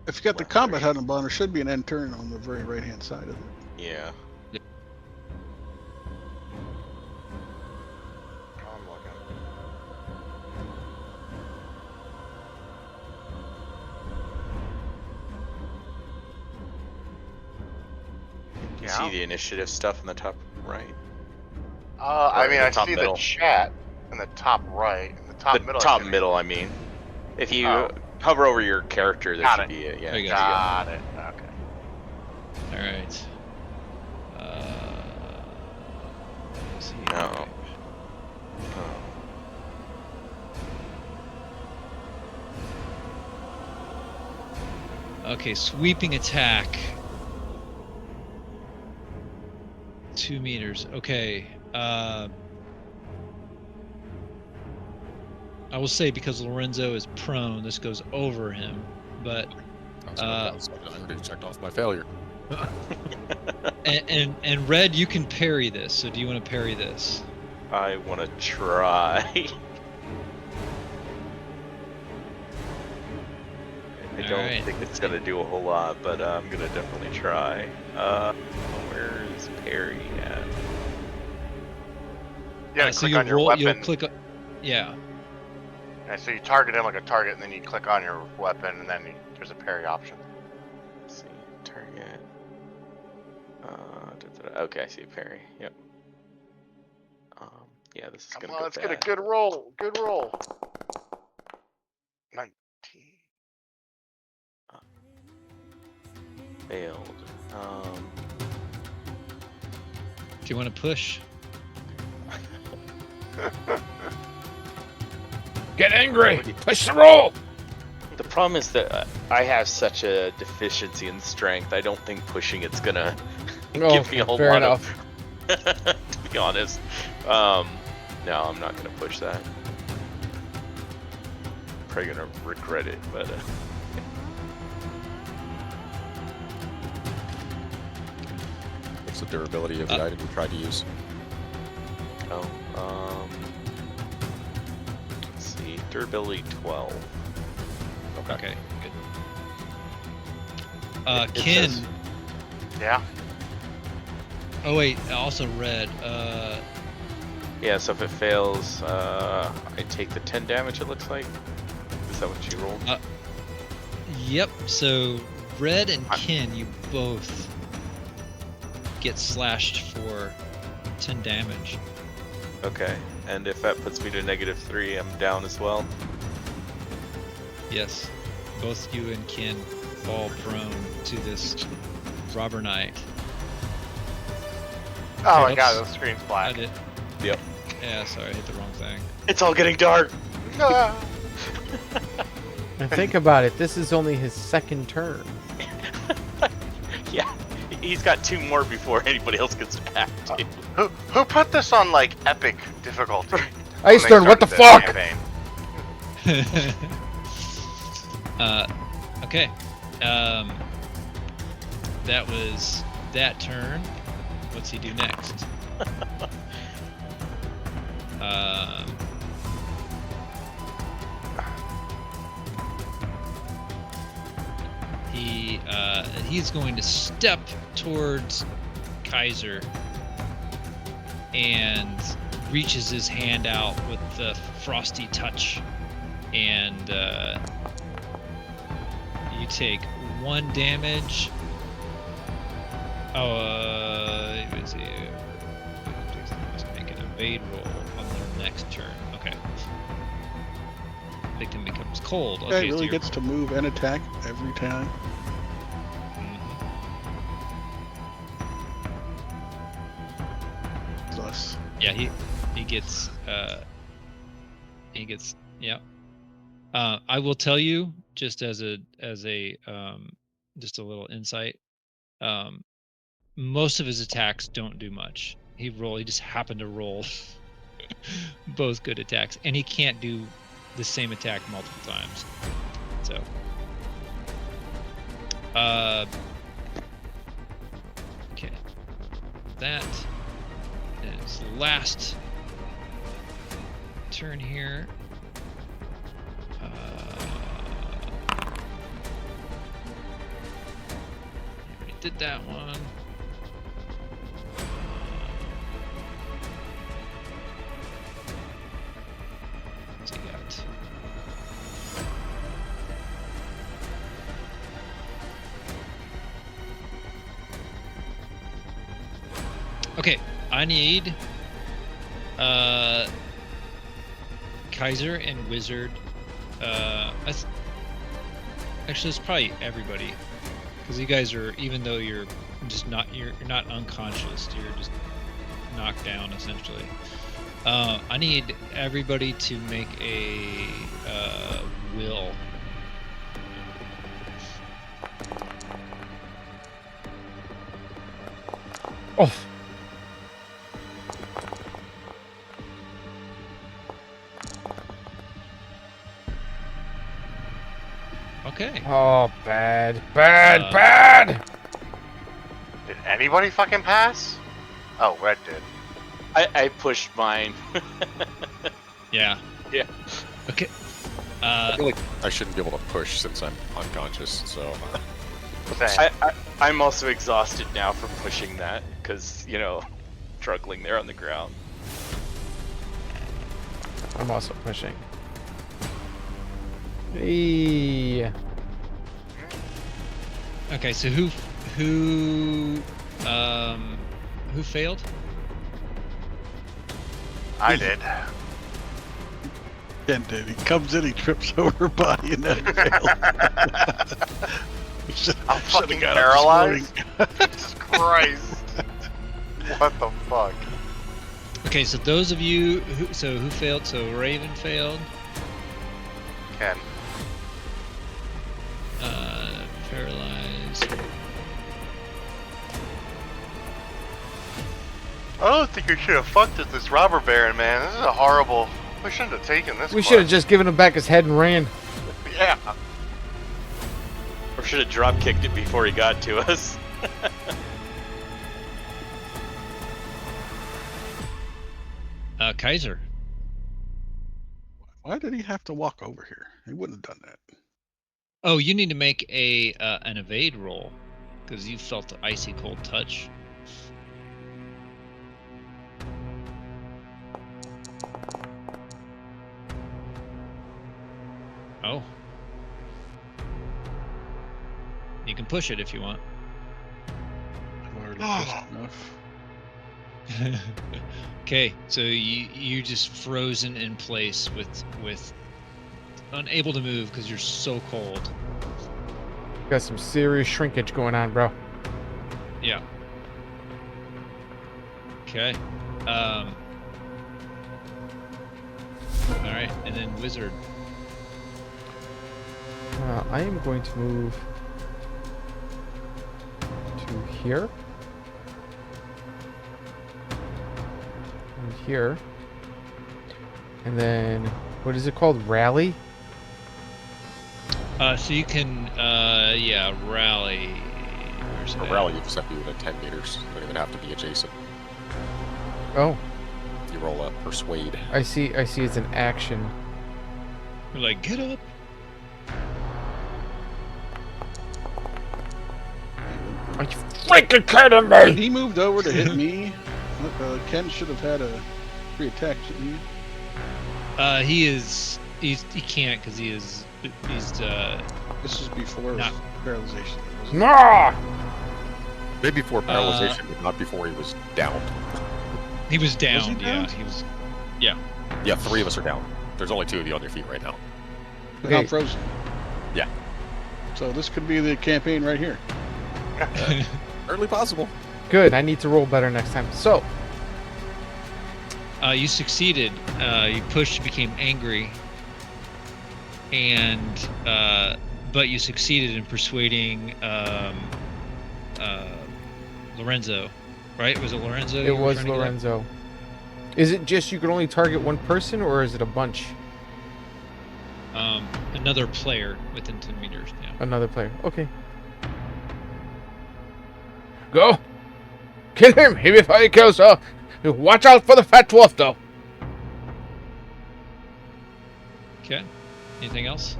If you got the Left combat three. HUD on the bottom, there should be an end turn on the very right hand side of it. Yeah. I'm looking. You Yeah. see the initiative stuff in the top right? I mean, the I top see middle. the chat in the top right. In the top The middle. top middle, I mean. If you Oh. hover over your character, there Got should it. be it. Yeah. There you there go. Got it. Okay. All right. Let's see. No. Okay, sweeping attack. 2 meters. Okay. I will say because Lorenzo is prone, this goes over him. But I already checked off my failure. and Red, you can parry this. So do you want to parry this? I want to try. I don't Alright. think it's gonna do a whole lot, but I'm gonna definitely try. Where's Perry at? You gotta So click you'll on your roll. weapon. You'll click. Yeah. Yeah, so you target him like a target, and then you click on your weapon, and then there's a parry option. Let's see, target. Okay, I see Perry. Yep. Yeah, this is Come gonna on, go let's bad. get a good roll. Good roll. 19. Failed. Do you want to push? Get angry. Push the roll. The problem is that I have such a deficiency in strength. I don't think pushing it's gonna give me a whole fair lot enough. of. To be honest, no, I'm not gonna push that. Probably gonna regret it, but. What's the durability of the item you tried to use? Let's see, durability 12. Okay. Good. It Ken. says- Yeah. Oh wait. Also Red. Yeah, so if it fails, I take the 10 damage. It looks like. Is that what you rolled? Yep. So Red and Ken, you both get slashed for 10 damage. Okay, and if that puts me to -3, I'm down as well. Yes. Both you and Ken. fall prone to this robber knight. Oh my Oops. god, the screen's I black. did. Yep. Yeah, sorry, I hit the wrong thing. It's all getting dark. Ah. And think about it. This is only his second turn. Yeah, he's got 2 more before anybody else gets back. Who put this on like epic difficulty? when they Icedern, what the started fuck? campaign? Okay. That was that turn. What's he do next? He's going to step towards Khyzer and reaches his hand out with the frosty touch, and you take 1 damage. Must make an evade roll on their next turn. Okay. Victim becomes cold. Guy Okay, so really you're- gets to move and attack every time. Thus, Yeah, he gets yeah. I will tell you, just as a just a little insight. Most of his attacks don't do much. He just happened to roll both good attacks, and he can't do the same attack multiple times. So okay. That is the last turn here. We did that one. What's he got? Okay, I need Khyzer and Wizard. Actually, it's probably everybody, because you guys are, even though you're just not you're not unconscious, you're just knocked down essentially. I need everybody to make a will. Oh. Okay. Oh, bad, bad, Uh, bad! Did anybody fucking pass? Oh, Red did. I pushed mine. Yeah. Yeah. Okay. I feel like I shouldn't be able to push since I'm unconscious, so... Same. I'm also exhausted now from pushing that, because, you know, struggling there on the ground. I'm also pushing. Eee. Okay. So who failed? I did. Ken did. He comes in, he trips over her body, and then fails. I'm fucking paralyzed? Jesus Christ. What the fuck? Okay. So those of you who failed? So Raven failed. Ken. Paralyzed. I don't think we should have fucked with this robber baron, man. This is a horrible... We shouldn't have taken this We should have quest. just given him back his head and ran. Yeah. Or should have drop kicked it before he got to us. Khyzer. Why did he have to walk over here? He wouldn't have done that. Oh, you need to make a an evade roll, because you felt the icy cold touch. Oh. You can push it if you want. I've already pushed enough. Okay, so you're just frozen in place with unable to move because you're so cold. Got some serious shrinkage going on, bro. Yeah. Okay. All right, and then wizard. I am going to move to here. And here. And then, what is it called? Rally? So you can, yeah, rally. Where's For it rally, at? you just have to be within 10 meters. You don't even have to be adjacent. Oh, You roll a persuade. I see it's an action. You're like, get up. Are you freaking kidding When me? he moved over to hit me, Ken should have had a free attack, shouldn't he? He can't because he's This is before Not- paralyzation. wasn't it? Nah! Maybe before paralyzation, but not before he was down. he was down. he Yeah, down? he was. Yeah, 3 of us are down. There's only 2 of you on your feet right now. But I'm Okay. frozen. Yeah. So this could be the campaign right here. Certainly possible. Good, I need to roll better next time. So, You succeeded. You pushed, became angry, and but you succeeded in persuading Lorenzo, right? Was it Lorenzo? it you were was trying to get at? Lorenzo. Is it just you can only target one person, or is it a bunch? Another player within 10 meters. Yeah. Another player. Okay. Go! Kill him before he kills her! Watch out for the fat dwarf, though! Okay. Anything else?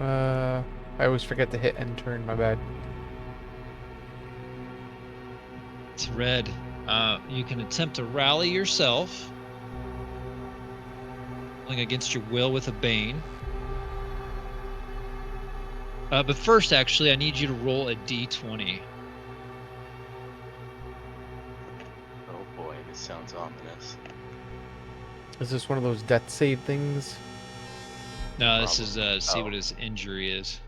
I always forget to hit end turn, my bad. It's red. You can attempt to rally yourself, rolling against your will with a bane. But first, actually, I need you to roll a d20. Oh boy, this sounds ominous. Is this one of those death save things? No, this is see Oh. what his injury is.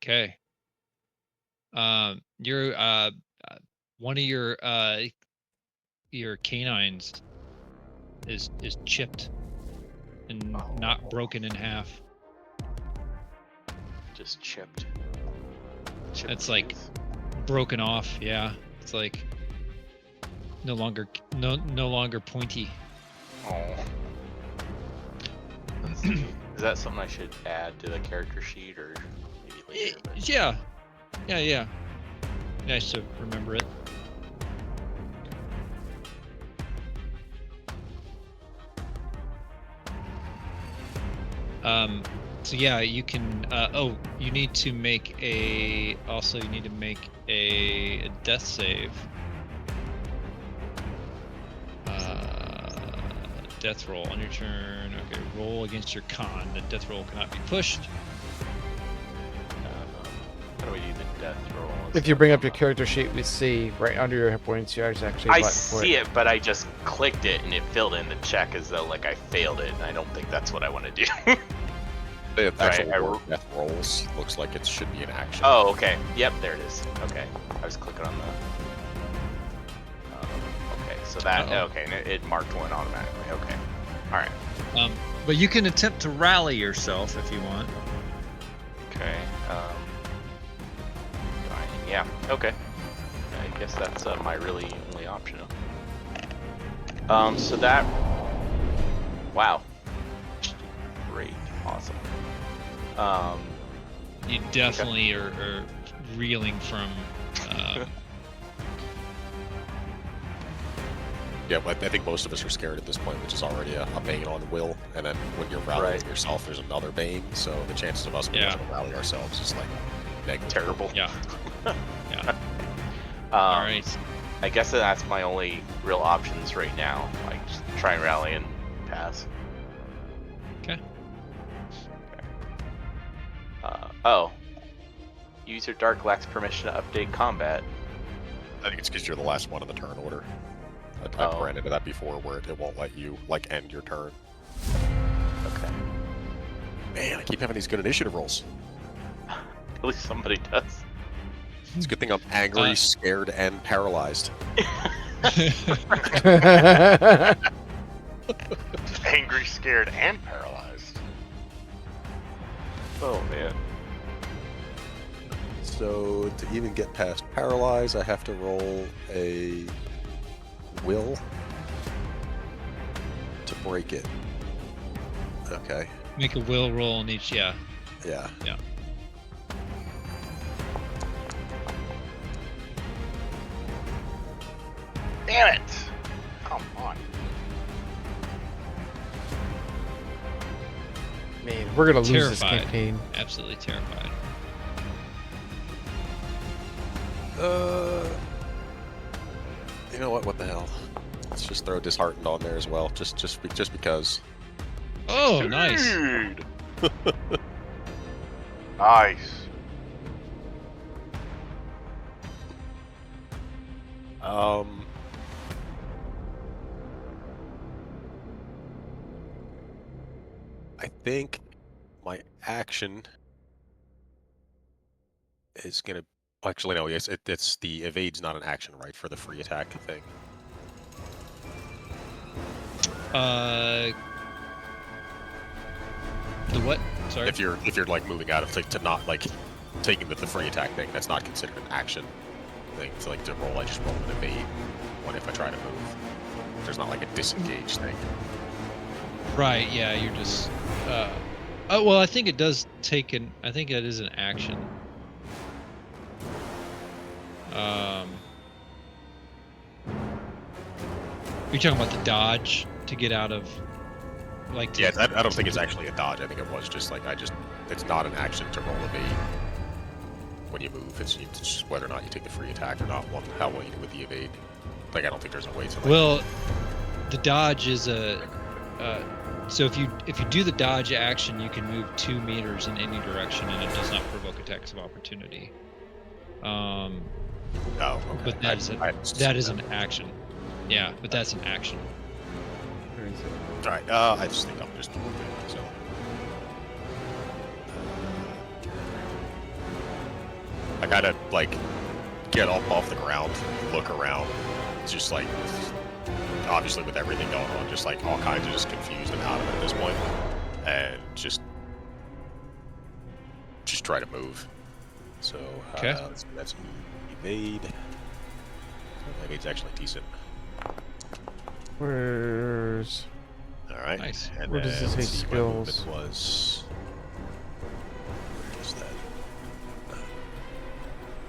Okay. You're one of your canines is chipped and not broken in half. Just chipped. It's like tooth. broken off. Yeah, it's like no longer pointy. Oh. Is that something I should add to the character sheet or maybe later? But... Yeah. Nice to remember it. So yeah, you can. You need to make a. Also, you need to make a death save. Death roll on your turn. Okay, roll against your con. The death roll cannot be pushed. How do we do the death roll? If you bring up your character sheet, we see right under your hit points, there's actually a I button for see it, but I just clicked it and it filled in the check as though like I failed it, and I don't think that's what I want to do. The actual I- word death rolls looks like it should be an action. Oh, okay. Yep, there it is. Okay, I was clicking on the. Okay, so that Uh-oh. okay, and it marked one automatically. Okay, all right. But you can attempt to rally yourself if you want. Okay. Yeah. Okay. I guess that's my really only option. So that. Wow. Great. Awesome. You definitely are reeling from. Yeah, but I think most of us are scared at this point, which is already a bane on will. And then when you're rallying Right. yourself, there's another bane. So the chances of us being Yeah. able to rally ourselves is like negative. Terrible. Yeah. Yeah. All right. I guess that's my only real options right now. Like just try and rally and pass. Okay. Oh. User Darq lacks permission to update combat. I think it's because you're the last one in the turn order. I've Oh. ran into that before where it won't let you like end your turn. Okay. Man, I keep having these good initiative rolls. At least somebody does. It's a good thing I'm angry, scared, and paralyzed. Angry, scared, and paralyzed. Oh man. So to even get past paralyzed, I have to roll a will to break it. Okay. Make a will roll on each. Yeah. Yeah. Yeah. Damn it! Come on. Man, we're gonna lose this Terrified. campaign. Absolutely terrified. You know what? What the hell? Let's just throw disheartened on there as well, just because. Oh, nice. Dude. Nice. I think my action is gonna. Actually, no. Yes, it's the evade's not an action, right? For the free attack thing. The what? Sorry. If you're like moving out of to not like taking the free attack thing, that's not considered an action thing. So like to roll, I just roll an evade one if I try to move. There's not like a disengage thing. Right. Yeah. You're just. Oh well, I think it does take an. I think that is an action. You're talking about the dodge to get out of, like. To, Yeah, I don't think it's actually a dodge. I think it was just like it's not an action to roll evade when you move. It's just whether or not you take the free attack or not. How well you do with the evade. Like I don't think there's a way to. Like, well, the dodge is a. So if you do the dodge action, you can move 2 meters in any direction, and it does not provoke attacks of opportunity. Oh, okay. But that is an action. Yeah, but that's an action. Where is it? All right. I just think I'm just doing it. So. I gotta like get up off the ground, look around, just like obviously with everything going on, just like all kinds of just confused and out of it at this point, and just try to move. So Okay. that's evade. Evade's actually decent. Where's All right. Nice. And Where does then this say let's see, my movement skills? was what's that?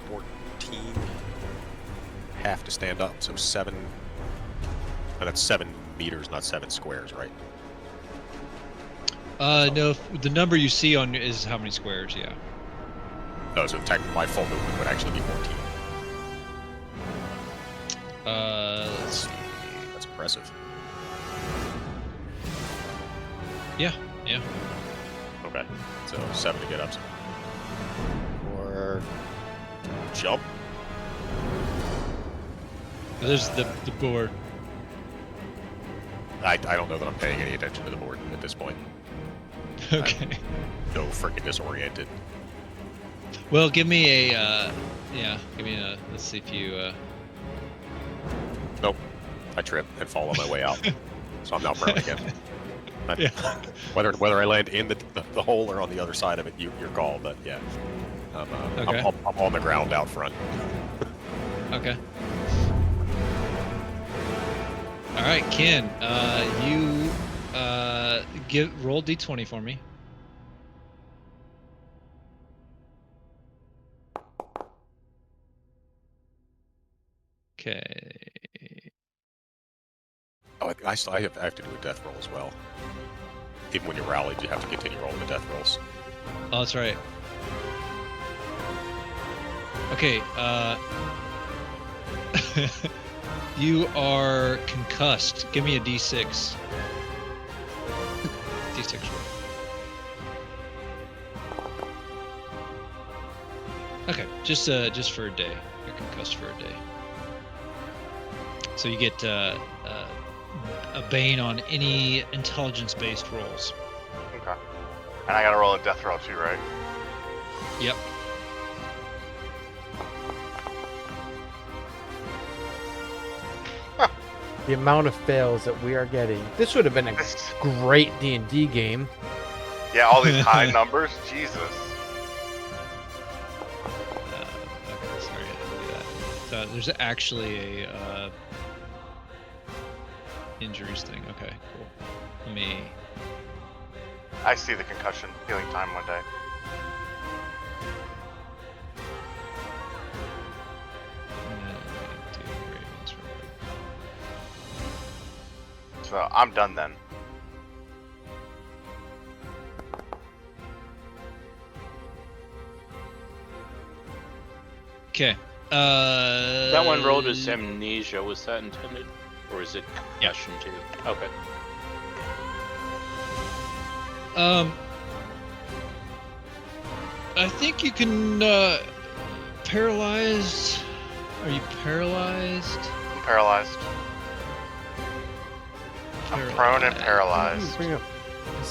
14. Have to stand up, so 7. And that's 7 meters, not 7 squares, right? No, the number you see on is how many squares. Yeah. No, so technically my full movement would actually be 14. Let's see. That's impressive. Yeah. Yeah. Okay, so 7 to get up. Or jump. There's the board. I don't know that I'm paying any attention to the board at this point. Okay. So freaking disoriented. Well, give me a. Yeah. Give me a. Let's see if you. Nope. I trip and fall on my way out. So I'm now prone again. Yeah. Whether I land in the hole or on the other side of it, your call. But yeah, Okay. I'm on the ground out front. Okay. All right, Ken. You roll d20 for me. Okay. Oh, I have to do a death roll as well. Even when you're rallied, you have to continue rolling the death rolls. Oh, that's right. Okay. You are concussed. Give me a d6. D6 roll. Okay, just for a day. You're concussed for a day. So you get a bane on any intelligence-based rolls. And I gotta roll a death roll too, right? Yep. The amount of fails that we are getting. This would have been a great D&D game. Yeah, all these high numbers. Jesus. Okay, sorry, I didn't do that. So there's actually a injuries thing. Okay, cool. Let me. I see the concussion healing time one day. Do Ravens real quick. So I'm done then. Okay. That one rolled as amnesia. Was that intended, or is it concussion too? Okay. I think you can paralyzed. Are you paralyzed? I'm paralyzed. I'm prone and paralyzed. Bring up.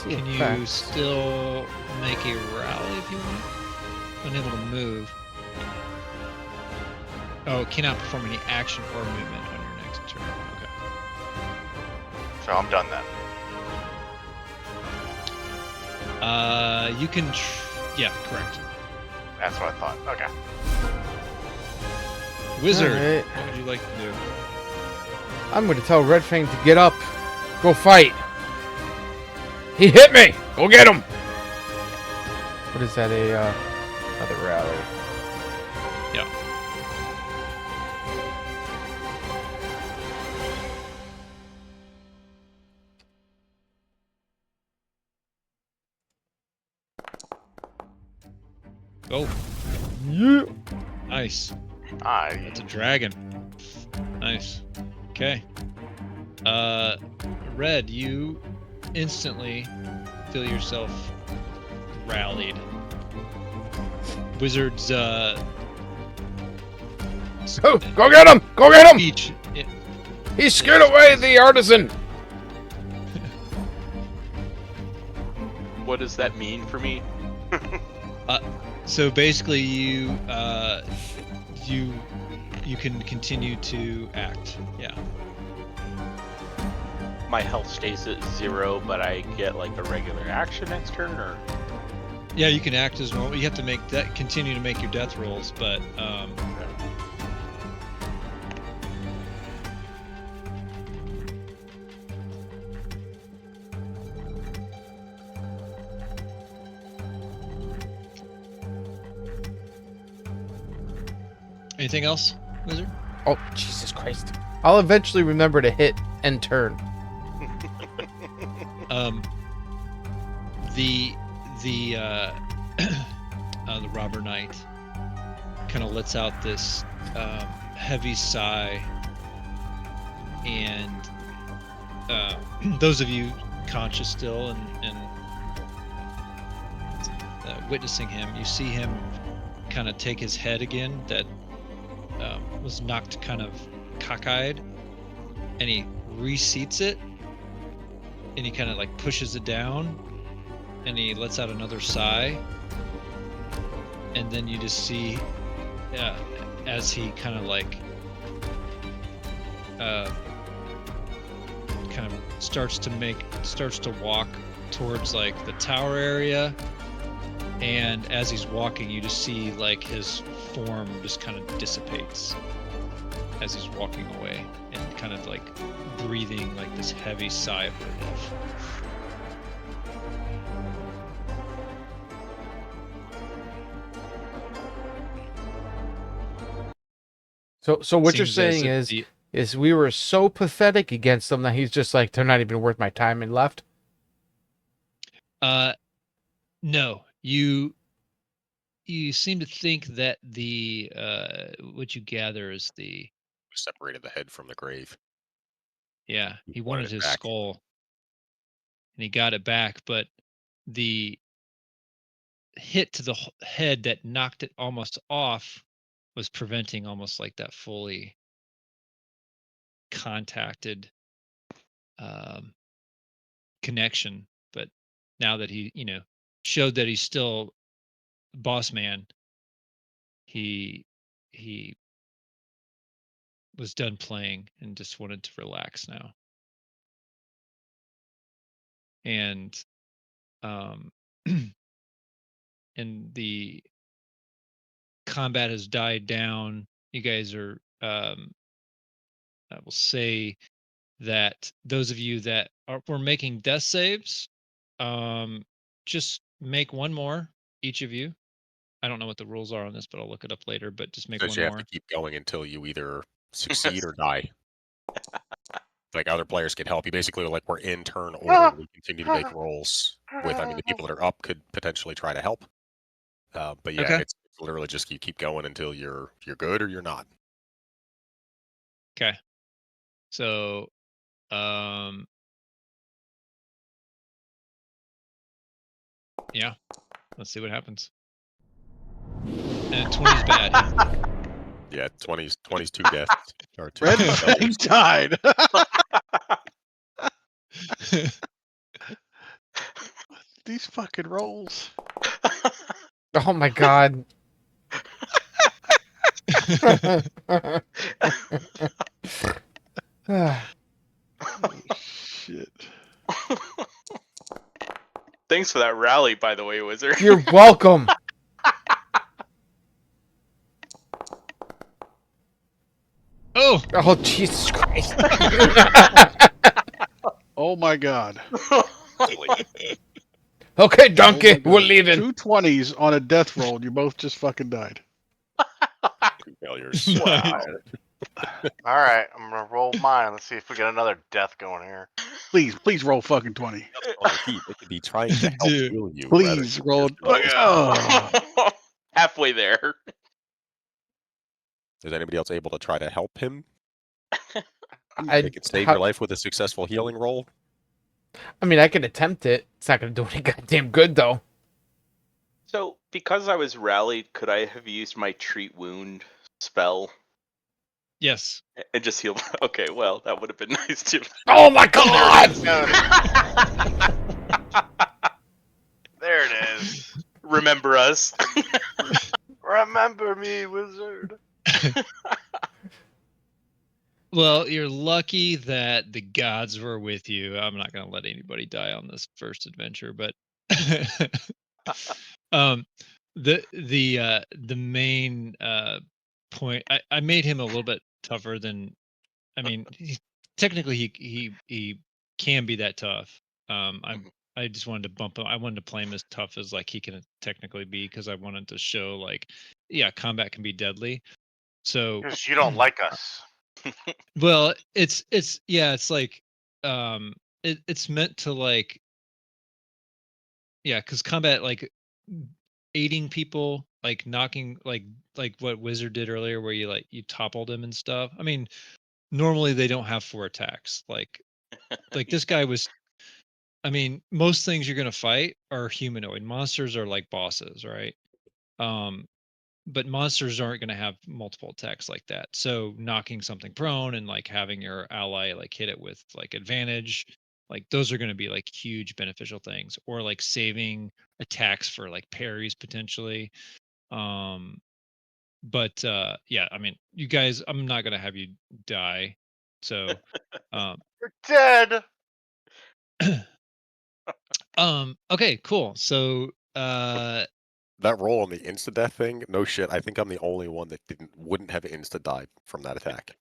Can you still make a rally if you want? Unable to move. Oh, cannot perform any action or movement on your next turn. Okay. So I'm done then. You can. Yeah, correct. That's what I thought. Okay. Wizard, Alright. what would you like to do? I'm going to tell Red Fang to get up. Go fight. He hit me. Go get him. What is that? Another rally. Yeah. Oh, Yeah. nice. I That's a dragon. Nice. Okay. Red, you instantly feel yourself rallied. Wizard's Oh, go get him! Go get him! speech. He scared away the artisan. What does that mean for me? So basically, you can continue to act. Yeah. My health stays at 0, but I get like a regular action next turn, or Yeah, you can act as well. You have to make that continue to make your death rolls, but anything else, Wizard? Oh, Jesus Christ. I'll eventually remember to hit and turn. The robber knight kind of lets out this heavy sigh, and those of you conscious still and witnessing him, you see him kind of take his head again that was knocked kind of cockeyed, and he reseats it, and he kind of like pushes it down, and he lets out another sigh, and then you just see as he kind of like kind of starts to walk towards like the tower area, and as he's walking you just see like his form just kind of dissipates as he's walking away, and kind of like breathing like this heavy sigh of relief. So what you're Seems as saying if is we were so pathetic against them that he's just like, they're not even worth my time, and left? No, you seem to think that what you gather is We separated the head from the grave. he wanted it his back. skull, and he got it back, but the hit to the head that knocked it almost off was preventing almost like that fully contacted connection. But now that he showed that he's still boss man, he was done playing and just wanted to relax now. And and the combat has died down. You guys are I will say that those of you that were making death saves, just make one more, each of you. I don't know what the rules are on this, but I'll look it up later. But just make Because one you have more. to keep going until you either succeed or die. Like other players can help you. Basically, like we're in turn order. We continue to make rolls with. I mean, the people that are up could potentially try to help. But yeah, Okay. it's literally just you keep going until you're good or you're not. Okay. So, yeah, let's see what happens. And 20's bad. Yeah, 20's 2 deaths. Or 2 Red failures. Fang died. These fucking rolls. Oh my god. Shit. Thanks for that rally, by the way, Wizard. You're welcome. Oh, Jesus Christ. Oh my god. Okay, donkey, Oh my we're God. leaving. 2 20s on a death roll. You both just fucking died. 2 failures. Wow. All right, I'm gonna roll mine. Let's see if we get another death going here. Please roll fucking 20. On repeat, they could be trying to help Dude. heal you. Please roll. Oh. Halfway there. Is anybody else able to try to help him? I They could save your life with a successful healing roll. mean, I could attempt it. It's not going to do any goddamn good, though. So, because I was rallied, could I have used my treat wound spell Yes. and just healed? Okay, well, that would have been nice too. Oh my god! There it is. Remember us. Remember me, wizard. Well, you're lucky that the gods were with you. I'm not going to let anybody die on this first adventure, but the main point, I made him a little bit tougher than, I mean, technically he can be that tough. I just wanted to bump him. I wanted to play him as tough as like he can technically be, because I wanted to show like, yeah, combat can be deadly. So Because you don't like us. well, it's like it's meant to like, yeah, because combat, like aiding people, like knocking, like what Wizard did earlier, where you like you toppled him and stuff. I mean, normally they don't have 4 attacks. Like this guy was. I mean, most things you're gonna fight are humanoid. Monsters are like bosses, right? Um, but monsters aren't going to have multiple attacks like that. So knocking something prone and like having your ally like hit it with like advantage, like those are going to be like huge beneficial things, or like saving attacks for like parries potentially. But yeah, I mean, you guys, I'm not going to have you die. So You're dead. okay, cool. So That roll on the insta death thing, no shit. I think I'm the only one that wouldn't have insta died from that attack.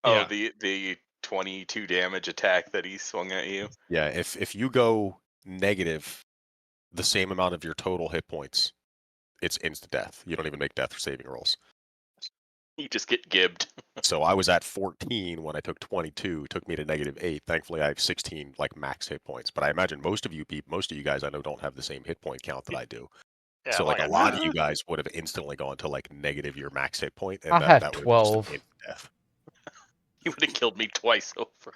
Oh, yeah. the 22 damage attack that he swung at you. Yeah, if you go negative the same amount of your total hit points, it's insta death. You don't even make death saving rolls. You just get gibbed. So I was at 14 when I took 22. It took me to -8. Thankfully, I have 16 like max hit points. But I imagine most of you guys I know don't have the same hit point count that I do. Yeah, So like a like lot of you guys would have instantly gone to like negative your max hit point, and I had that would have just 12. been death. You would have killed me twice over.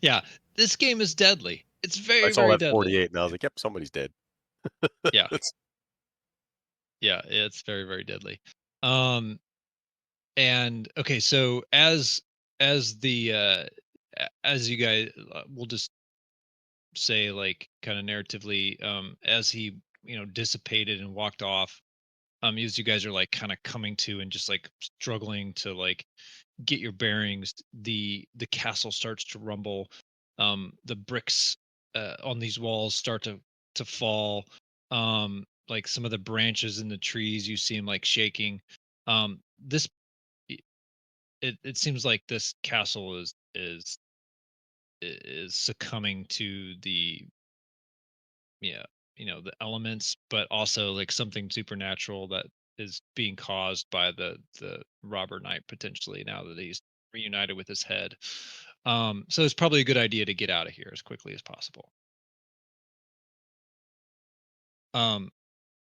Yeah, this game is deadly. It's very, I saw very that deadly. 48, and I was like, "Yep, somebody's dead." Yeah. Yeah, it's very, very deadly. And okay, so as the as you guys, we'll just say like kind of narratively, as he dissipated and walked off, as you guys are like kind of coming to and just like struggling to like get your bearings, the castle starts to rumble. The bricks on these walls start to fall. Like some of the branches in the trees, you see them like shaking. This it seems like this castle is succumbing to the, yeah, the elements, but also like something supernatural that is being caused by the robber knight potentially, now that he's reunited with his head. So it's probably a good idea to get out of here as quickly as possible.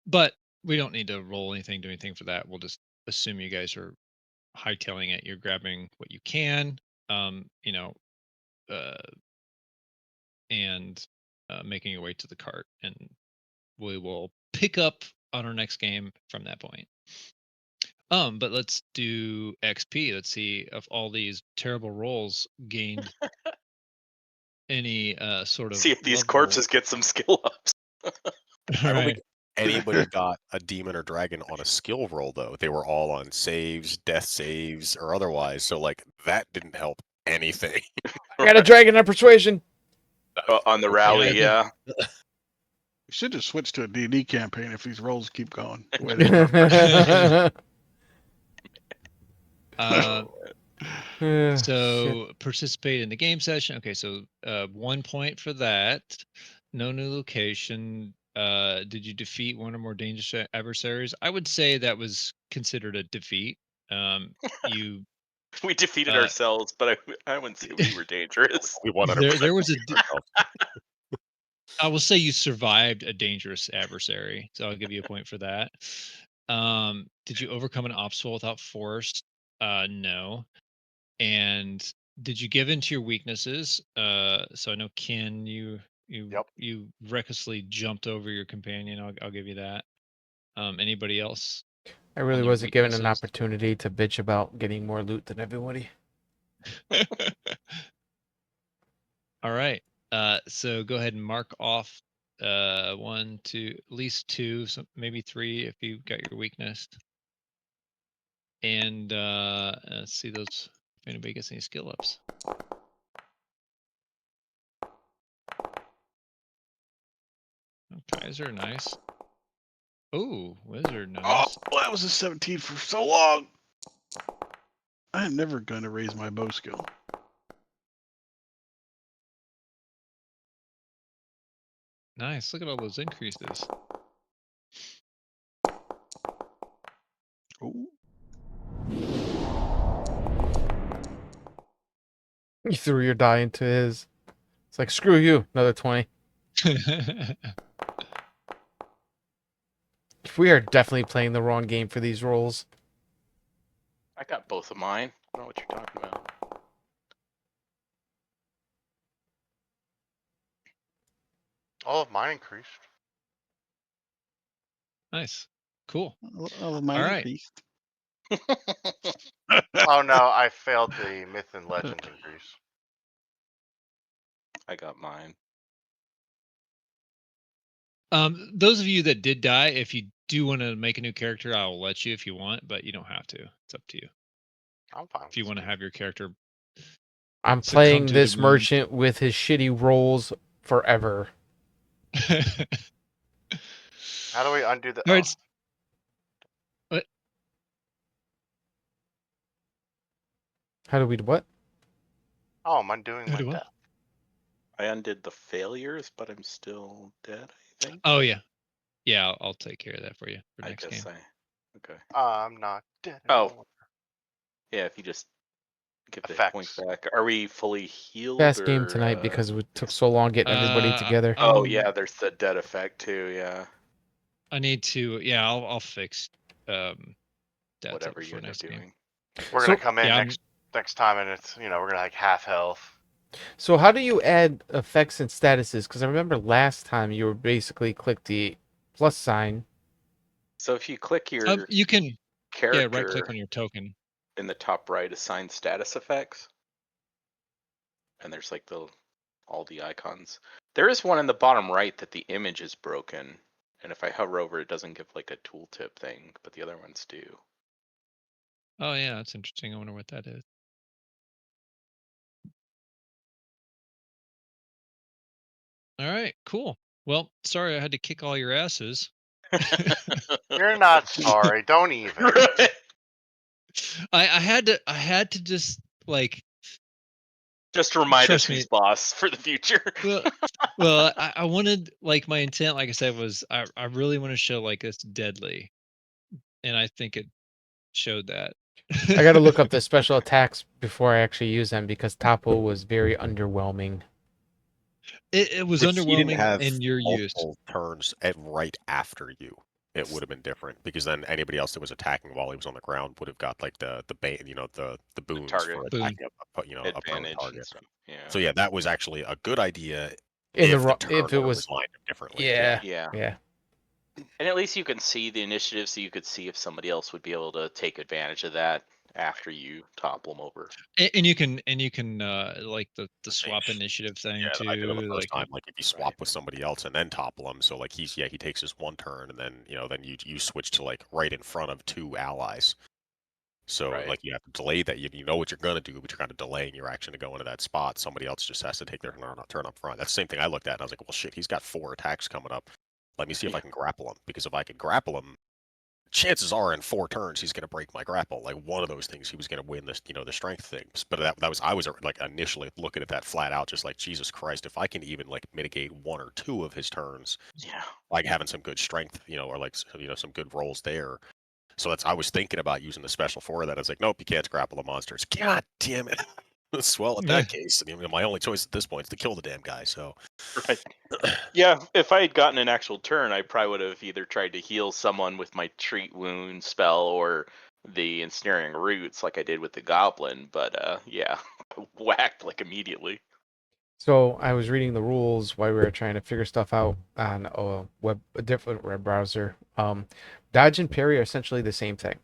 But we don't need to roll anything, do anything for that. We'll just assume you guys are hightailing it. You're grabbing what you can, um, you know, uh, and making your way to the cart, and we will pick up on our next game from that point. But let's do XP. Let's see if all these terrible rolls gained any sort of See if these level. corpses get some skill ups. I don't think Right. anybody got a demon or dragon on a skill roll though. They were all on saves, death saves, or otherwise. So like that didn't help anything. I got a dragon on persuasion. On the rally, yeah. We should just switch to a D&D campaign if these rolls keep going. the way they are. So participate in the game session. Okay, so 1 point for that. No new location. Did you defeat one or more dangerous adversaries? I would say that was considered a defeat. You We defeated ourselves, but I wouldn't say we were dangerous. We 100%. there was I will say you survived a dangerous adversary, so I'll give you a point for that. Did you overcome an obstacle without force? No. And did you give in to your weaknesses? So I know Ken, you Yep. you recklessly jumped over your companion. I'll give you that. Anybody else? I really on your wasn't given an weaknesses? opportunity to bitch about getting more loot than everybody. All right. So go ahead and mark off 1, 2, at least 2, so maybe 3 if you got your weakness. And let's see those, if anybody gets any skill ups. Oh, Khyzer, nice. Oh, wizard, Oh, nice. that was a 17 for so long. I'm never going to raise my bow skill. Nice. Look at all those increases. Ooh. You threw your die into his. It's like, screw you, another 20. We are definitely playing the wrong game for these rolls. I got both of mine. I don't know what you're talking about. All of mine increased. Nice. Cool. Oh, mine All right. increased. Oh no, I failed the myth and legend increase. I got mine. Those of you that did die, if you do want to make a new character, I will let you if you want, but you don't have to. It's up to you. I'm fine. If you want to have your character I'm succumb playing to the this wound. merchant with his shitty rolls forever. How do we undo the? All right. What? How do we do what? Oh, I'm undoing How my do what? death. I undid the failures, but I'm still dead, I think. Oh yeah. Yeah, I'll take care of that for you for I next guess game. okay. I'm not dead. Oh. Anymore. Yeah, if you just give the Effects. points back. Are we fully healed? Best game or, tonight because it took so long getting everybody together. Oh yeah, there's the dead effect too. Yeah. I need to. Yeah, I'll fix that Whatever for you end up next game. doing. We're So- gonna come in Yeah, next time, and it's we're gonna like half health. So how do you add effects and statuses? Because I remember last time you were basically click the plus sign. So if you click your you can character right click on your token. in the top right, assign status effects, and there's like the all the icons. There is one in the bottom right that the image is broken, and if I hover over, it doesn't give like a tooltip thing, but the other ones do. Oh yeah, that's interesting. I wonder what that is. All right, cool. Well, sorry I had to kick all your asses. You're not sorry. Don't even. I had to just like just to remind us trust who's me. boss for the future. Well, I wanted, like, my intent, like I said, was I really want to show like it's deadly, and I think it showed that. I gotta look up the special attacks before I actually use them because Tapo was very underwhelming. It was If he didn't underwhelming have in your use. multiple turns right after you, it would have been different because then anybody else that was attacking while he was on the ground would have got like the boons target for Boon. attacking a prone advantage and target. stuff. Yeah. So yeah, that was actually a good idea In if the the turn if it order was lined up differently. yeah. Yeah. And at least you can see the initiative, so you could see if somebody else would be able to take advantage of that after you topple them over. And you can like the swap Same initiative thing Yeah, too. I did it the first Like time. Like if you swap with somebody else and then topple him, so like he takes his one turn and then then you switch to like right in front of two allies. So Right. like you have to delay that. You know what you're gonna do, but you're kind of delaying your action to go into that spot. Somebody else just has to take their turn up front. That's the same thing I looked at, and I was like, well, shit, he's got 4 attacks coming up. Let me see if I can grapple him, because if I can grapple him, chances are in 4 turns he's gonna break my grapple. Like one of those things, he was gonna win this, the strength things. But that was I was like initially looking at that flat out, just like Jesus Christ, if I can even like mitigate 1 or 2 of his turns, Yeah. like having some good strength, or like some good rolls there. So I was thinking about using the special for that. I was like, nope, you can't grapple the monsters. God damn it. Well, in that case, my only choice at this point is to kill the damn guy. So, Right. Yeah, if I had gotten an actual turn, I probably would have either tried to heal someone with my treat wound spell or the ensnaring roots, like I did with the goblin. But yeah, whacked like immediately. So I was reading the rules while we were trying to figure stuff out on a different web browser. Dodge and parry are essentially the same thing.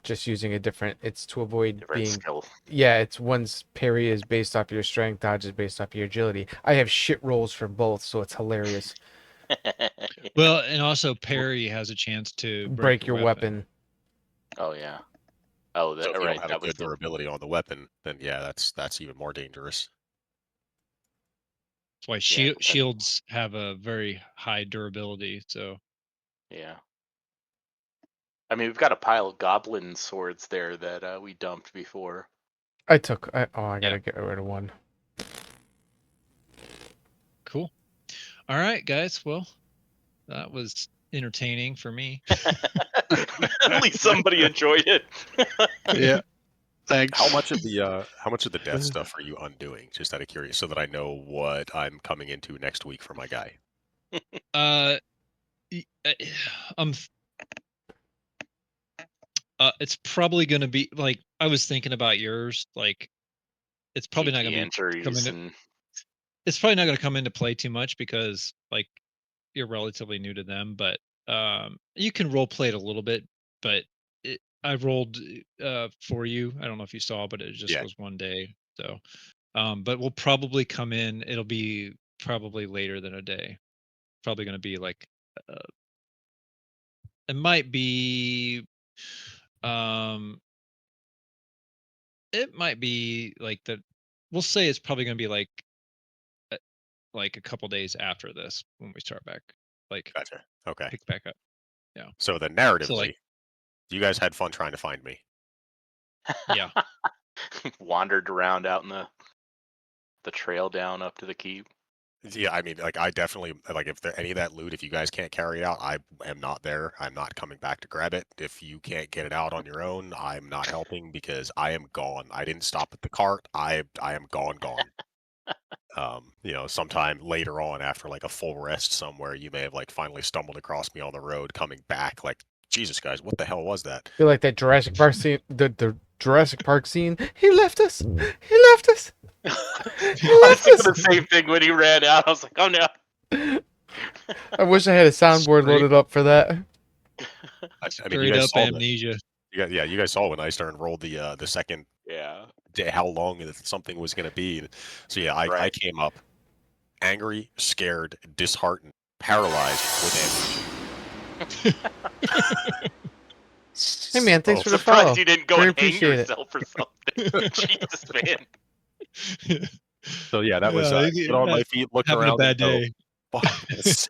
Just using a different. It's to avoid Different being. skill. Yeah, it's one's parry is based off your strength, dodge is based off your agility. I have shit rolls for both, so it's hilarious. Well, and also parry has a chance to Break your weapon. Oh yeah. Oh, so if you right. don't have That a was good durability on the weapon, then yeah, that's even more dangerous. That's why shields have a very high durability. So yeah. I mean, we've got a pile of goblin swords there that we dumped before. I gotta get rid of one. cool. All right, guys. Well, that was entertaining for me. At least somebody enjoyed it. Yeah. Thanks. How much of the death stuff are you undoing? Just out of curious, so that I know what I'm coming into next week for my guy. It's probably going to be like, I was thinking about yours. Like, it's probably not going to be coming it's probably not going to come into play too much because like you're relatively new to them. But you can role play it a little bit. But I rolled for you. I don't know if you saw, but it just was one day. So, but we'll probably come in. It'll be probably later than a day. Probably going to be like, it might be, it might be like we'll say it's probably going to be like a couple days after this when we start back, like Gotcha. Okay. pick back up. Yeah. So then narratively, So like, you guys had fun trying to find me. yeah. Wandered around out in the trail down up to the keep. Yeah, I mean, like I definitely like if there any of that loot, if you guys can't carry it out, I am not there. I'm not coming back to grab it. If you can't get it out on your own, I'm not helping because I am gone. I didn't stop at the cart. I am gone. Sometime later on after like a full rest somewhere, you may have like finally stumbled across me on the road coming back. Like, Jesus, guys, what the hell was that? I feel like that Jurassic Park scene, the Jurassic Park scene. He left us. He left us. I was thinking the same thing when he ran out. I was like, oh no. I wish I had a soundboard loaded up for that. I mean, Straight up amnesia. You guys saw when Icedern rolled the second how long something was going to be. So yeah, I came up angry, scared, disheartened, paralyzed with amnesia. Hey man, thanks for the Surprised follow. you didn't go Very and hang appreciate it. yourself or something. Jesus, man. So yeah, that was get on my feet, look having around, a bad and go, day. fuck this.